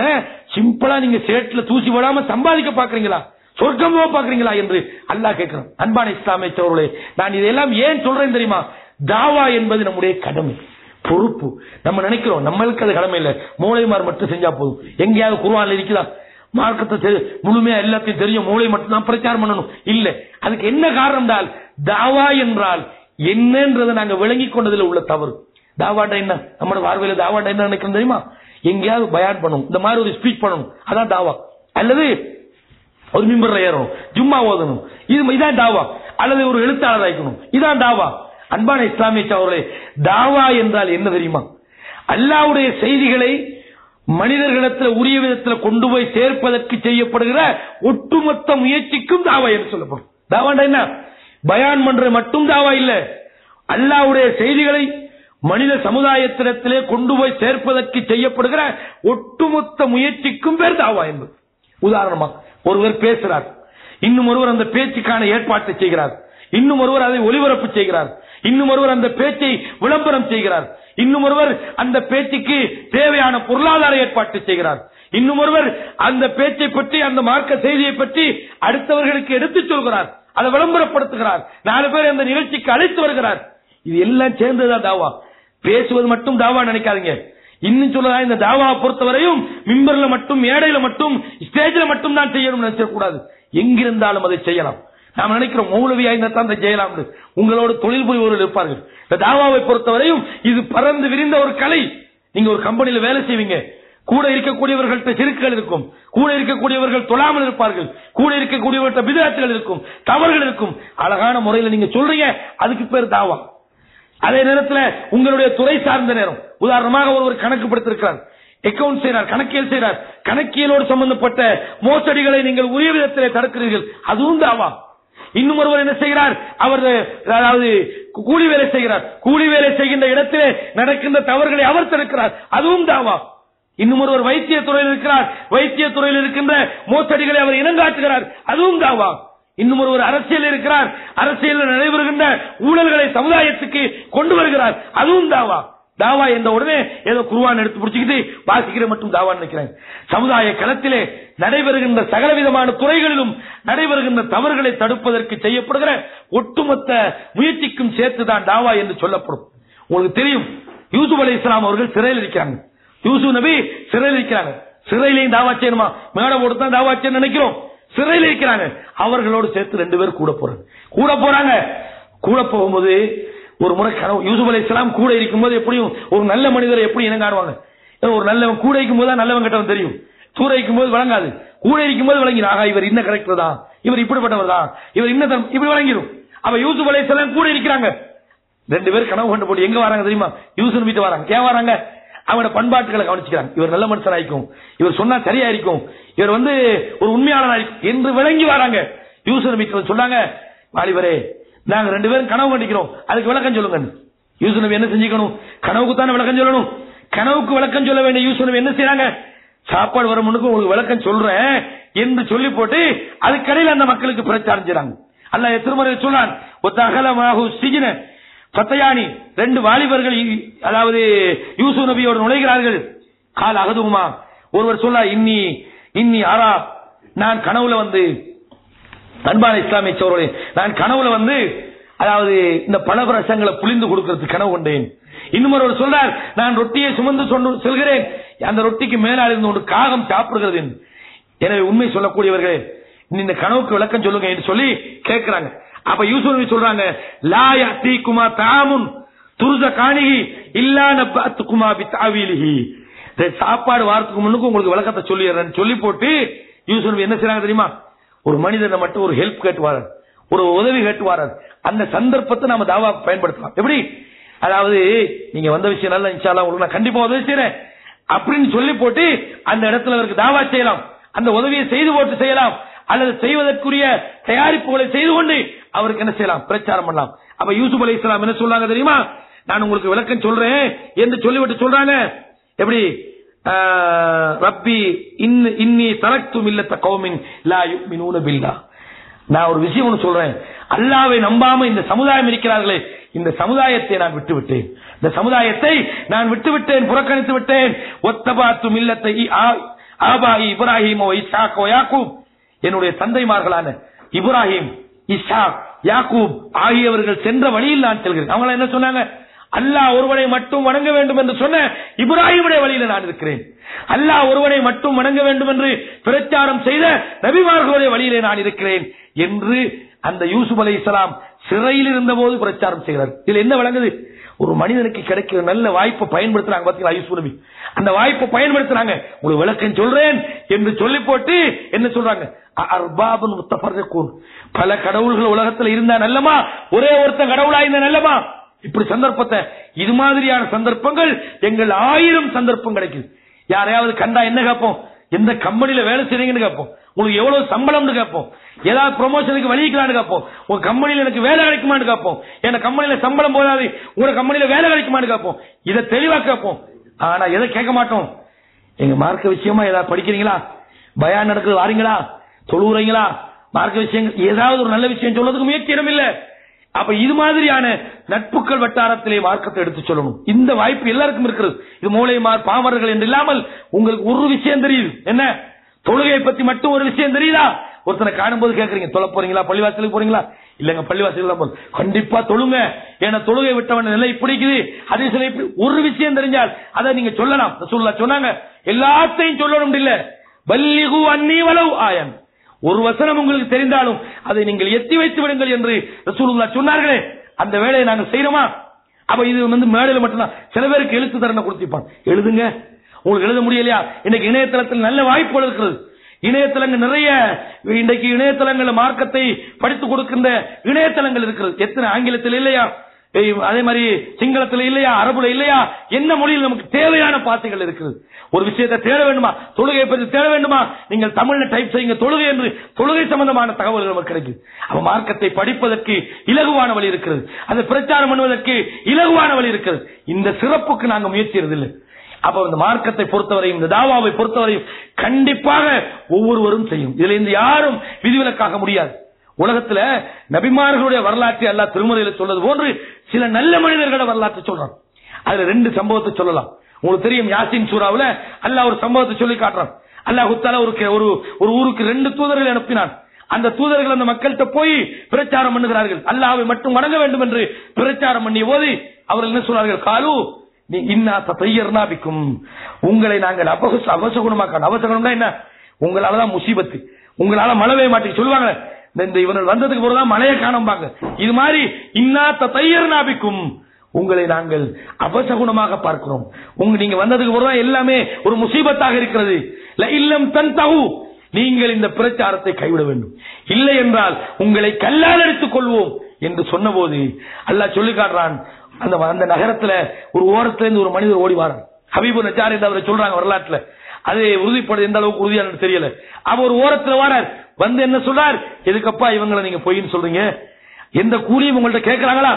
சிம்பிளா நீங்க சேட்ல தூசி விடாம சம்பாதிக்க பாக்குறீங்களா, சொர்க்கமா பாக்குறீங்களா என்று அல்லாஹ் கேட்கிறான். அன்பான இஸ்லாமிய சகோதரர்களே, நான் இதெல்லாம் ஏன் சொல்றேன் தெரியுமா? தாவா என்பது நம்முடைய கடமை, பொறுப்பு. நம்ம நினைக்கிறோம் நம்மளுக்கு அது கடமை இல்ல, மூளைமார் மட்டும் செஞ்சா போதும். எங்கேயாவது குர்ஆன்ல இருக்குதா மார்க்கத்தை முழுமையா எல்லாத்தையும் தெரியும், மூளை மட்டும் தான் பிரச்சாரம் பண்ணணும்? இல்ல. அதுக்கு என்ன காரணம் என்றால், தாவா என்றால் என்னன்றதை நாங்க விளங்கி கொண்டதுல உள்ள தவறு. தாவாண்டா என்ன, நம்மளோட பார்வையில தாவாண்டா என்ன நினைக்கிறோம் தெரியுமா? எங்கேயாவது பயான் பண்ணணும், இந்த மாதிரி ஒரு ஸ்பீச் பண்ணணும், அதான் தாவா. அல்லது ஒரு மிம்பர்ல ஏறணும், ஜும்மா ஓதணும், இதான் தாவா. அல்லது ஒரு எழுத்தாளர் ஆயிக்கணும், இதான் தாவா. அன்பான இஸ்லாமிய சகோதரர்களே, தாவா என்றால் என்ன தெரியுமா? அல்லாஹ்வுடைய செய்திகளை மனிதர்களிடத்தில் உரிய விதத்தில் கொண்டு போய் சேர்ப்பதற்கு செய்யப்படுகிற ஒட்டுமொத்த முயற்சிக்கும் தாவா என்று சொல்லப்படும். தாவாண்டா என்ன? பயான் பண்ற மட்டும் தாவா இல்ல, அல்லாஹ்வுடைய செய்திகளை மனித சமுதாயத்திடத்திலே கொண்டு போய் சேர்ப்பதற்கு செய்யப்படுகிற ஒட்டுமொத்த முயற்சிக்கும் பேர் தாவா என்பது. உதாரணமா, ஒருவர் பேசுறார், இன்னும் ஒருவர் அந்த பேச்சுக்கான ஏற்பாட்டை செய்கிறார், இன்னும் ஒருவர் அதை ஒளிபரப்பு செய்கிறார், இன்னும் ஒருவர் அந்த பேச்சை விளம்பரம் செய்கிறார், இன்னும் ஒருவர் அந்த பேச்சுக்கு தேவையான பொருளாதார ஏற்பாட்டை செய்கிறார், இன்னும் ஒருவர் அந்த பேச்சை பற்றி, அந்த மார்க்க செய்தியை பற்றி அடுத்தவர்களுக்கு எடுத்துச் சொல்கிறார், அதை விளம்பரப்படுத்துகிறார், 4 பேர் அந்த நிகழ்ச்சிக்கு அழைத்து வருகிறார். இது எல்லாம் சேர்ந்ததுதான் தாவா. பேசுவது மட்டும் தாவா நினைக்காதீங்க. இன்னும் சொல்லலாம், இந்த தாவாவை பொறுத்தவரையும் மிம்பர்ல மட்டும், மேடையில மட்டும், ஸ்டேஜ்ல மட்டும் தான் செய்யணும் நினைச்சக்கூடாது. எங்கிருந்தாலும் அதை செய்யலாம். நாம் நினைக்கிறோம் மௌலவியா இருந்தா செய்யலாம், உங்களோட தொழில் புரிவோர்கள் இருப்பார்கள். இந்த தாவாவை பொறுத்தவரையும் இது பறந்து விரிந்த ஒரு கலை. நீங்க ஒரு கம்பெனியில வேலை செய்வீங்க, கூட இருக்கக்கூடியவர்கள்ட்ட சிறுக்குகள் இருக்கும், கூட இருக்கக்கூடியவர்கள் தொழாமல் இருப்பார்கள், கூட இருக்கக்கூடியவர்கள்ட்ட பிதஅத்துகள் இருக்கும், தவறுகள் இருக்கும். அழகான முறையில் நீங்க சொல்றீங்க, அதுக்கு பேர் தாவா. அதே நேரத்தில் உங்களுடைய துறை சார்ந்த நேரம், உதாரணமாக ஒருவர் கணக்கு படுத்திருக்கிறார், அக்கவுண்ட் செய்கிறார், கணக்கியல் செய்கிறார், கணக்கியலோடு சம்பந்தப்பட்ட மோசடிகளை நீங்கள் உரிய விதத்திலே தடுக்கிறீர்கள், அதுவும் தாவா. இன்னும் ஒருவர் என்ன செய்கிறார், அவர் அதாவது கூலி வேலை செய்கிறார், கூலி வேலை செய்கின்ற இடத்திலே நடக்கின்ற தவறுகளை அவர் தடுக்கிறார், அதுவும் தாவா. இன்னும் ஒருவர் வைத்திய துறையில் இருக்கிறார், வைத்திய துறையில் இருக்கின்ற மோசடிகளை அவர் இனங்காட்டுகிறார், அதுவும் தாவா. இன்னும் ஒருவர் அரசியல் இருக்கிறார், அரசியலில் நடைபெறுகின்ற ஊழல்களை சமுதாயத்துக்கு கொண்டு வருகிறார், அதுவும் தாவா. தாவா என்ற உடனே ஏதோ குர்ஆன் எடுத்து பிடிச்சிக்கிட்டு வாசிக்கிற மட்டும் தாவா நினைக்கிறேன். சமுதாய களத்திலே நடைபெறுகின்ற சகலவிதமான துறைகளிலும் நடைபெறுகின்ற தவறுகளை தடுப்பதற்கு செய்யப்படுகிற ஒட்டுமொத்த முயற்சிக்கும் சேர்த்துதான் தாவா என்று சொல்லப்படும். உங்களுக்கு தெரியும், யூசுப் அலைஹிஸ்ஸலாம் அவர்கள் சிறையில் இருக்கிறாங்க. யூசுப் நபி சிறையில் இருக்கிறாங்க. சிறையிலையும் தாவா செய்யணுமா? மேடை போட்டு தான் தாவா செய்ய நினைக்கிறோம். சிறையில் இருக்கிறாங்க. அவர்களோடு சேர்த்து 2 பேர் கூட போறாங்க. கூட போகும்போது ஒரு முறை யூசுப் அலைஹிஸ்ஸலாம் கூட இருக்கும்போது எப்படியும் ஒரு நல்ல மனிதரை எப்படி இனங்காடுவாங்க? ஒரு நல்லவன் கூட இருக்கும் போது நல்லவன் கிட்டவன் தெரியும், தூர இருக்கும் போது வழங்காது. கூட இருக்கும் போது வழங்கினாக, இவர் இன்ன கரெக்டர் தான், இவர் இப்படிப்பட்டவர் தான், இவர் இன்ன இப்படி வழங்கிடும். அவ யூசுப் அலைஹிஸ்ஸலாம் கூட இருக்கிறாங்க. 2 பேர் கனவு கண்டு போட்டு எங்க வராங்க தெரியுமா? யூசுப் வீட்டு வராங்க. ஏன் வராங்க? அவனோட பண்பாட்டுகளை கவனிச்சுக்கிறாங்க. இவர் நல்ல மனுஷனா இருக்கும், இவர் சொன்னா சரியா இருக்கும், இவர் ஒரு உண்மையாளனா இருக்கும் என்று விளங்கி வராங்க. யூசுப் வீட்டு சொன்னாங்க, வாலிபரே, நாங்க 2 பேரும் கனவு கண்டிக்கிறோம், அதுக்கு விளக்கம் சொல்லுங்க. யூசுப் நபி என்ன செஞ்சுக்கணும்? கனவுக்கு தானே விளக்கம் சொல்லணும். கனவுக்கு விளக்கம் சொல்ல வேண்டிய யூசுப் நபி என்ன செய்யறாங்க? சாப்பாடு வர முன்னுக்கு உங்களுக்கு விளக்கம் சொல்றேன் என்று சொல்லி போட்டு அதுக்கடையில் அந்த மக்களுக்கு பிரச்சாரம் செய்றாங்க. அல்லாஹ் திருமறையில் சொல்றான், ஒத்தகலமாஹு சிஜ்ன ஃபத்தயானி, 2 வாலிபர்கள் அதாவது யூசுப் நபியோடு நுழைகிறார்கள். கால் அகதுமா, ஒருவர் சொல்ல இன்னி அரா, நான் கனவுல வந்து, அன்பான இஸ்லாமிய சோழர்களே, நான் கனவுல வந்து அதாவது இந்த பழரசங்களை புளிந்து கொடுக்கிறது கனவு கொண்டேன். இன்னும் ஒருவர் சொல்றார், நான் ரொட்டியை சுமந்து செல்கிறேன், அந்த ரொட்டிக்கு மேலால் இருந்து ஒரு காகம் சாப்பிடுகிறது. எனவே உண்மை சொல்லக்கூடியவர்களே, இந்த கனவுக்கு விளக்கம் சொல்லுங்க என்று சொல்லி கேட்கிறாங்க. அப்ப யூசுப் நபி சொல்றாங்க, லா யஅதீகுமா தஆமுன் துர்ஸகானிஹி இல்லா நபஅத்துகுமா பிதஅவீலிஹி, சாப்பாடு வாரத்துக்கு முன்னுக்கு உங்களுக்கு விளக்கத்தை சொல்லிடுறேன் சொல்லி போட்டு யூசுப் நபி என்ன செய்றாங்க தெரியுமா? ஒரு மனிதனை மட்டும் ஒரு ஹெல்ப் கேட்டுவார், ஒரு உதவி கேட்டுவார். அந்த சந்தர்ப்பத்தை நாம தாவாக்கு பயன்படுத்தலாம். எப்படி? அதாவது நீங்க வந்த விஷயம் நல்லா, இன்ஷா அல்லாஹ் உங்களுக்கு நான் கண்டிப்பா உதவி செய்றேன் அப்படின்னு சொல்லி போட்டு அந்த இடத்துல அவருக்கு தாவா செய்யலாம், அந்த உதவியை செய்து போட்டு செய்யலாம், அல்லது செய்வதற்குரிய தயாரிப்புகளை செய்து கொண்டு அவருக்கு என்ன செய்யலாம்? பிரச்சாரம் பண்ணலாம். அப்ப யூசுப் அலைஹிஸ்ஸலாம் என்ன சொல்றாங்க தெரியுமா? நான் உங்களுக்கு விளக்கம் சொல்றேன் என்று சொல்லிவிட்டு சொல்றாங்க, எப்படி? ரப்பி இன்னி தரக்து மில்லத்த கௌமின் லா யுமினூன பில்லாஹ், நான் ஒரு விஷயம் ஒன்று சொல்றேன், அல்லாஹ்வை நம்பாம இந்த சமுதாயம் இருக்கிறார்களே, இந்த சமுதாயத்தை நான் விட்டுவிட்டேன், இந்த சமுதாயத்தை நான் விட்டுவிட்டேன், புறக்கணித்து விட்டேன். ஒத்தபாத்து மில்லத்தை ஆபாஹி இப்ராஹிம் வ இஸ்ஹாக் வ யாக்கூப், என்னுடைய தந்தைமார்களான இப்ராஹிம், இஸ்ஹாக், யாக்கூப் ஆகியவர்கள் சென்ற வழியில் நான் செல்கிறேன். அவங்க என்ன சொன்னாங்க? அல்லாஹ் ஒருவனை மட்டும் வணங்க வேண்டும் என்று சொன்ன இப்ராஹிமுடைய வழியில நான் இருக்கிறேன், அல்லாஹ் ஒருவனை மட்டும் வணங்க வேண்டும் என்று பிரச்சாரம் செய்த நபிமார்களுடைய வழியிலே நான் இருக்கிறேன் என்று அந்த யூசுப் அலைஹிஸ்ஸலாம் சிறையில் இருந்த போது பிரச்சாரம் செய்கிறார். இதுல என்ன விளங்குது? ஒரு மனிதனுக்கு கிடைக்கிற நல்ல வாய்ப்பை பயன்படுத்துறாங்க. பாத்தீங்களா யூசுப் நபி அந்த வாய்ப்பை பயன்படுத்துறாங்க. உங்களுக்கு விளக்கம் சொல்றேன் என்று சொல்லி போட்டு என்ன சொல்றாங்க? அர்பாபுன் முத்தஃபர்ரிகூன், பல கடவுள்கள் உலகத்தில் இருந்தா நல்லமா, ஒரே ஒருத்த கடவுளா இருந்தா நல்லமா? இப்படி சந்தர்ப்பத்தை, இது மாதிரியான சந்தர்ப்பங்கள் எங்கள் 1000 சந்தர்ப்பம் கிடைக்குது. யாரையாவது கண்டா என்ன கேட்போம்? எந்த கம்பெனியில வேலை செய்றீங்கன்னு கேட்போம், உங்களுக்கு எவ்வளவு சம்பளம்னு கேட்போம், ஏதாவது ப்ரொமோஷனுக்கு வழிக்கலான்னு கேட்போம், உங்க கம்பெனியில எனக்கு வேலை கிடைக்குமான்னு கேட்போம், என் கம்பெனியில சம்பளம் போதாது உங்க கம்பெனியில வேலை கிடைக்குமான்னு கேட்போம். இதை தெளிவா கேட்போம். ஆனா எதை கேட்க மாட்டோம்? எங்க மார்க்க விஷயமா ஏதாவது படிக்கிறீங்களா, பயான் நடக்குது வாரீங்களா, தொழுவுறீங்களா, மார்க்க விஷயங்கள் ஏதாவது ஒரு நல்ல விஷயம் சொல்றதுக்கு முயற்சி இடம் இல்ல. அப்ப இது மாதிரியான நட்புக்கள் வட்டாரத்திலே மார்க்கத்தை எடுத்து சொல்லணும். இந்த வாய்ப்பு எல்லாருக்கும் இருக்கிறது. இது மூளைமார் பாமரர்கள் என்று இல்லாமல் உங்களுக்கு ஒரு விஷயம் தெரியுது, என்ன? தொழுகையை பத்தி மட்டும் ஒரு விஷயம் தெரியுதா? ஒருத்தனை காணும் போது கேட்கறீங்க, தொழ போறீங்களா, பள்ளிவாசலுக்கு போறீங்களா? இல்லங்க பள்ளிவாசலுக்கு கண்டிப்பா தொழுங்க, ஏன்னா தொழுகை விட்டவன் நிலை பிடிக்குது. அதே சில ஒரு விஷயம் தெரிஞ்சால் அதை நீங்க சொல்லலாம். ரசூலுல்லாஹ் சொன்னாங்க, எல்லாத்தையும் சொல்லணும் இல்ல, பல்லிகு அன்னி வலவ் ஆயன், ஒரு வசனம் உங்களுக்கு தெரிந்தாலும் அதை நீங்கள் எத்தி வைத்து விடுங்கள் என்று ரசூலுல்லாஹ் சொன்னார்களே, அந்த வேலையை நாங்கள் செய்யறோமா? அப்ப இது மேடையில் மட்டும்தான். சில பேருக்கு எழுத்து தரனை கொடுத்திருப்பான், எழுதுங்க, உங்களுக்கு எழுத முடியலையா? இன்னைக்கு இணையதளத்தில் நல்ல வாய்ப்புகள் இருக்கிறது. இணையதளங்கள் நிறைய, இன்றைக்கு இணையதளங்கள் மார்க்கத்தை படித்துக் கொடுக்கின்ற இணையதளங்கள் இருக்கிறது. எத்தனை ஆங்கிலத்தில் இல்லையா, அதே மாதிரி சிங்களத்தில் இல்லையா, அரபுல இல்லையா, என்ன மொழியில் நமக்கு தேவையான பாசைகள் இருக்கிறது. ஒரு விஷயத்தை தேட வேண்டுமா, தொழுகை பற்றி தேட வேண்டுமா, நீங்கள் தமிழ்ல டைப் செய்யுங்க தொழுகை என்று, தொழுகை சம்பந்தமான தகவல்கள் நமக்கு கிடைக்கும். அப்ப மார்க்கத்தை படிப்பதற்கு இலகுவான வழி இருக்கிறது, அதை பிரச்சாரம் பண்ணுவதற்கு இலகுவான வழி இருக்கிறது. இந்த சிறப்புக்கு நாங்க முயற்சிறது இல்லை. அப்ப இந்த மார்க்கத்தை பொறுத்தவரையும், இந்த தாவாவை பொறுத்தவரையும் கண்டிப்பாக ஒவ்வொருவரும் செய்யும். இதுல இருந்து யாரும் விதிவிலக்காக முடியாது. உலகத்துல நபிமார்களுடைய வரலாற்றை அல்லாஹ் திருமறையில சொல்றது போன்று சில நல்ல மனிதர்களோட வரலாற்றை சொல்றான். அதுல 2 சம்பவத்தை சொல்லலாம். உங்களுக்கு தெரியும், யாசின் சூராவுல அல்லாஹ் ஒரு சம்பவத்தை சொல்லி காட்டுறான். அல்லாஹ் தஆலா ஒரு ஊருக்கு 2 தூதர்கள் அனுப்பினான். அந்த தூதர்கள் அந்த மக்கள்கிட்ட போய் பிரச்சாரம் பண்ணுகிறார்கள், அல்லாஹ்வை மட்டும் வணங்க வேண்டும் என்று பிரச்சாரம் பண்ணிய போது அவர்கள் என்ன சொன்னார்கள்? காலு இன்னா ததையர்னா பிக்கும், உங்களை நாங்கள் அபசகுணமாக்க. அபசகுணம்னா என்ன? உங்களாலதான் முசீபத்து, உங்களால மழை பெய்ய மாட்டேங்க சொல்லுவாங்க. இந்த இவர்கள் வந்ததுக்கு பிறகுதான் மழையை காணப்பாங்க. இது மாதிரி இன்னா ததையர்னா பிக்கும், உங்களை நாங்கள் அபசகுணமாக பார்க்கிறோம், நீங்க வந்ததுக்கு பிறகுதான் எல்லாமே ஒரு முசீபத்தாக இருக்கிறது. இல்லம் தன்தஹு, நீங்கள் இந்த பிரச்சாரத்தை கைவிட வேண்டும், இல்லை என்றால் உங்களை கல்லால் எடுத்துக் கொள்வோம் என்று சொன்ன போது அல்லாஹ் சொல்லி காட்டுறான். அந்த நகரத்துல ஒரு ஓரத்துல இருந்து ஒரு மனிதர் ஓடி வாரார். ஹபீபு நஜார் என்று அவரை சொல்றாங்க வரலாற்றுல. அது உறுதிப்படுது, எந்த அளவுக்கு உறுதியான தெரியல. அவர் ஒரு ஓரத்துல வாரார், வந்து என்ன சொல்றார்? எதுக்கப்பா இவங்களை நீங்க பொய்ன்னு சொல்றீங்க? எந்த கூலியும் உங்கள்ட்ட கேட்கறாங்களா?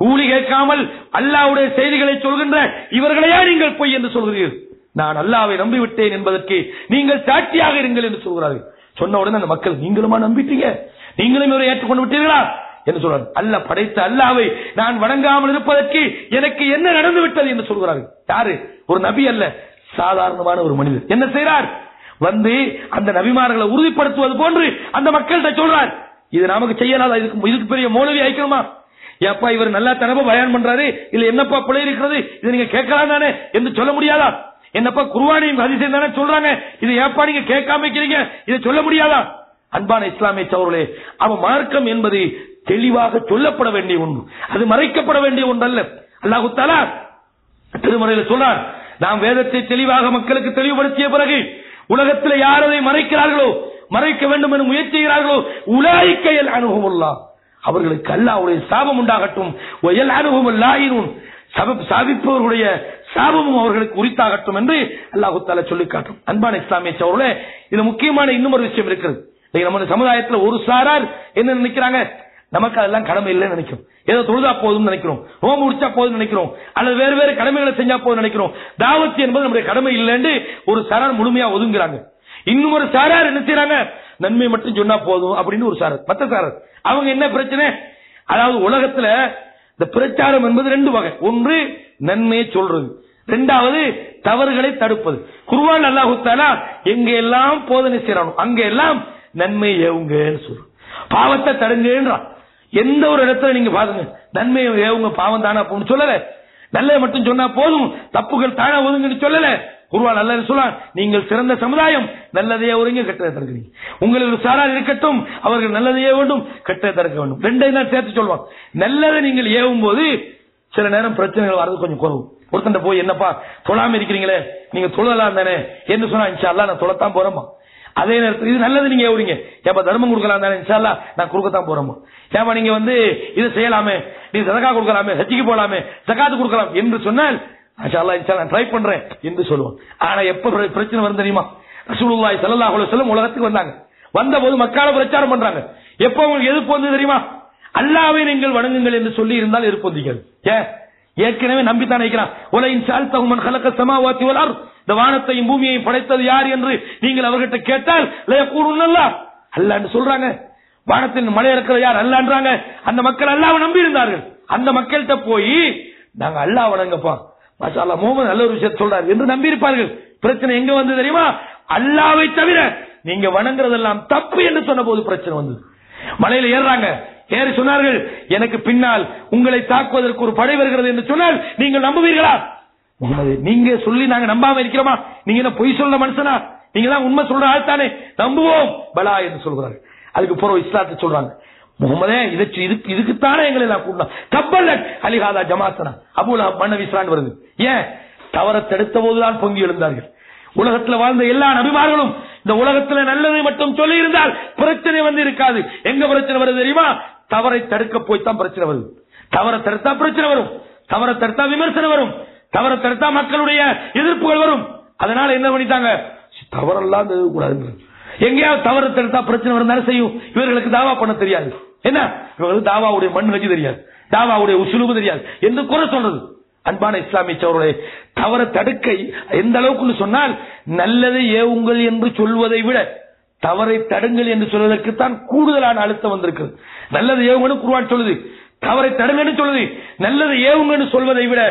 கூலி கேட்காமல் அல்லாஹ்வுடைய செய்திகளை சொல்கின்ற இவர்களையா நீங்கள் பொய் என்று சொல்கிறீர்கள்? நான் அல்லாஹ்வை நம்பிவிட்டேன் என்பதற்கு நீங்கள் சாட்சியாக இருங்கள் என்று சொல்கிறார்கள். சொன்ன உடனே அந்த மக்கள், நீங்களுமா நம்பிட்டீங்க, நீங்களும் இவரை ஏற்றுக்கொண்டு விட்டீர்களா என்று சொல்றாரு. அல்லாஹ் படைத்த அல்லாஹ்வை நான் வணங்காமல் இருப்பதற்கு எனக்கு என்ன நடந்து விட்டது என்று சொல்கிறார்கள். யாரு? ஒரு நபி அல்ல, சாதாரணமான ஒரு மனிதர். என்ன செய்றார்? வந்து அந்த நபிமார்களை உறுதிப்படுத்துவது போன்று அந்த மக்கள்கிட்ட சொல்றார். இது நமக்கு செய்யலாத, இதுக்கு பெரிய மௌலவி ஆயிக்கணுமா? ஏப்பா இவர் நல்லா தனப்பா பயான் பண்றாரு, இல்ல என்னப்பா பிழை இருக்கிறது, இது நீங்க கேட்கலாம் தானே என்று சொல்ல முடியாதா? என்னப்பா குர்ஆனையும் ஹதீஸையும் தானே சொல்றாங்க, இது ஏப்பா நீங்க கேட்காம இருக்கிறீங்க, இதை சொல்ல முடியாதா? அன்பான இஸ்லாமிய சகோதரர்களே, அவன் மார்க்கம் என்பது தெளிவாக சொல்லப்பட வேண்டிய ஒன்று, அது மறைக்கப்பட வேண்டிய ஒன்று அல்ல. அல்லாஹ் தஆலா திருமறையில் சொல்றார், நாம் வேதத்தை தெளிவாக மக்களுக்கு தெளிவுபடுத்திய பிறகு உலகத்தில் யார் அதை மறைக்கிறார்களோ, மறைக்க வேண்டும் என்று முயற்சி செய்கிறார்களோ, உலாயிக யல்அனுஹுமுல்லாஹ், அவர்களுக்கு அல்லாஹ்வுடைய சாபம் உண்டாகட்டும், வயல்அனுஹுமுல் லாயினூன், சாபிப்பவர்களுடைய சாபமும் அவர்களுக்கு உரித்தாகட்டும் என்று அல்லாஹ் தஆலா சொல்லி காட்டும். அன்பான இஸ்லாமிய சகோதரர்களே, இது முக்கியமான இன்னும் ஒரு விஷயம் இருக்கிறது. நம்ம சமுதாயத்தில் ஒரு சாரார் என்ன நினைக்கிறாங்க, நமக்கு அதெல்லாம் கடமை இல்லைன்னு நினைக்கிறோம், ஏதோ தொழுதா போதும் நினைக்கிறோம், நோம்பு முடிச்சா போதும் நினைக்கிறோம், அல்லது வேறு வேறு கடமைகளை செஞ்சா போதும் நினைக்கிறோம். தாவத் என்பது நம்முடைய கடமை இல்லைன்னு ஒரு சாரார் முழுமையா ஒதுங்குறாங்க. இன்னும் ஒரு சாரார் என்ன செய்யறாங்க, நன்மை மட்டும் சொன்னா போதும் அப்படின்னு ஒரு சாரார். மற்ற சாரார் அவங்க என்ன பிரச்சனை, அதாவது உலகத்துல இந்த பிரச்சாரம் என்பது ரெண்டு வகை. ஒன்று நன்மையை சொல்றது, இரண்டாவது தவறுகளை தடுப்பது. குர்ஆன் அல்லாஹ் தஆலா எங்க எல்லாம் போதனை செய்யறானோ அங்க எல்லாம் நன்மை ஏவுங்கன்னு சொல்றோம், பாவத்தை தடுங்கன்றான். எந்த ஒரு இடத்துல நீங்க பாருங்க, நன்மையை ஏவுங்க பாவம் தானே அப்படின்னு சொல்லல, நல்லதை மட்டும் சொன்னா போதும் தப்புகள் தானே ஒதுங்கன்னு சொல்லல. குர்ஆன் அல்லாஹ் சொல்றான், நீங்கள் சிறந்த சமுதாயம், நல்லதையே ஒருங்க கெட்டதை தடுக்கிறீங்க. உங்களுக்கு சாரார் இருக்கட்டும், அவர்கள் நல்லதையே வேண்டும், கெட்டதை தடுக்க வேண்டும். ரெண்டையும் தான் சேர்த்து சொல்லுவாங்க. நல்லதை நீங்கள் ஏவும் போது சில நேரம் பிரச்சனைகள் வர்றது கொஞ்சம் குறவு. ஒருத்தன் போய் என்னப்பா தொழாம இருக்கிறீங்களே, நீங்க தொழலாம் தானே என்று சொன்னா, இன்ஷா அல்லாஹ் நான் தொழத்தான் போறேமா. அதே நேரத்தில் இது நல்லது நீங்க எவ்வளீங்க, ஏப்பா தர்மம் கொடுக்கலாம் தானே, இன்ஷா அல்லாஹ் நான் கொடுக்கத்தான் போறோமா. ஏப்பா நீங்க வந்து இதை செய்யலாமே, நீங்க சதகா கொடுக்கலாமே, ஹஜ்ஜுக்கு போலாமே, ஜகாத்து கொடுக்கலாம் என்று சொன்னால் இன்ஷா அல்லாஹ் நான் ட்ரை பண்றேன் என்று சொல்லுவோம். ஆனா எப்ப பிரச்சனை வரும் தெரியுமா, ரசூலுல்லாஹி ஸல்லல்லாஹு அலைஹி வஸல்லம் உலகத்துக்கு வந்தாங்க, வந்தபோது மக்கால பிரச்சாரம் பண்றாங்க. எப்ப உங்களுக்கு எதிர்ப்பு வந்து தெரியுமா, அல்லாஹ்வை நீங்கள் வணங்குங்கள் என்று சொல்லி இருந்தால் எதிர்ப்பு வந்தீர்கள். ஏற்கனவே நம்பித்தான் இருக்கிறான், உலகின் சால்தஹு மன் ஹலக ஸமாவாதி வல் அர்த், இந்த வானத்தையும் பூமியையும் படைத்தது யார் என்று நீங்கள் அவர்கிட்ட கேட்டால் லயக்கூலுன்னல்லாஹ், அல்லாஹ்னு சொல்றாங்க. வானத்தின் மலை இருக்கிற யார், அல்லாஹ்ன்றாங்க. அந்த மக்கள் அல்லாஹ்வை நம்பி இருந்தார்கள். அந்த மக்கள்கிட்ட போய் நாங்க அல்லாஹ் வணங்கப்பா, மாஷா அல்லாஹ் முஹம்மது நல்ல ஒரு விஷயத்தை சொல்றாரு என்று நம்பி இருப்பார்கள். பிரச்சனை எங்க வந்து தெரியுமா, அல்லாஹ்வை தவிர நீங்க வணங்குறதெல்லாம் தப்பு என்று சொன்ன போது பிரச்சனை வந்தது. மலையில ஏறாங்க, ஏறி சொன்னார்கள், எனக்கு பின்னால் உங்களை தாக்குவதற்கு ஒரு படை வருகிறது என்று சொன்னால் நீங்கள் நம்புவீர்களா? முகமது, நீங்க சொல்லி நாங்க நம்பாம இருக்கிறோமா? நீங்க என்ன பொய் சொல்ல மனுஷனா? நீங்க தான் உண்மை சொல்ற ஆள் தானே, நம்புவோம் பலா என்று சொல்கிறார்கள். அதுக்கு பிறகு இஸ்லாத்தை சொல்றாங்க, முகமதே இதுக்குத்தானே எங்களை எல்லாம் கூடலாம் தப்பல்ல அலிஹாதா ஜமாத்தனா அபூலா மன்ன விஸ்ரான் வருது. ஏன் தவற தடுத்த போதுதான் பொங்கி எழுந்தார்கள். உலகத்தில் வாழ்ந்த எல்லா நபிமார்களும் இந்த உலகத்தில் நல்லதை மட்டும் சொல்லி இருந்தால் பிரச்சனை வந்து இருக்காது. எங்க பிரச்சனை வருது தெரியுமா, தவறை தடுக்க போய்தான் பிரச்சனை வருது. தவறை தடுத்தா பிரச்சனை வரும், தவறை தடுத்தா விமர்சனம் வரும், தவறை தடுத்தா மக்களுடைய எதிர்ப்புகள் வரும். அதனால என்ன பண்ணிட்டாங்க, தவறெல்லாம் கூடாது. எங்கேயாவது தவறு தடுத்தா பிரச்சனை வந்தாலும் செய்யும். இவர்களுக்கு தாவா பண்ண தெரியாது, என்ன இவங்களுக்கு தாவாவுடைய மண்ஹஜ் தெரியாது, தாவாவுடைய உஸ்லூப் தெரியாது என்று குறை சொல்றது. அன்பான இஸ்லாமிய சகோதரர்களே, தவற தடுக்க எந்த அளவுக்கு சொன்னால், நல்லதை ஏவுங்கள் என்று சொல்வதை விட தவறை தடுங்கள் என்று சொல்வதற்குத்தான் கூடுதலான அழுத்தம் வந்திருக்கிறது. நல்லதை ஏவுங்கன்னு குர்ஆன் சொல்லுது, தவறை தடுங்கன்னு சொல்லுது. நல்லதை ஏவுங்கன்னு சொல்வதை விட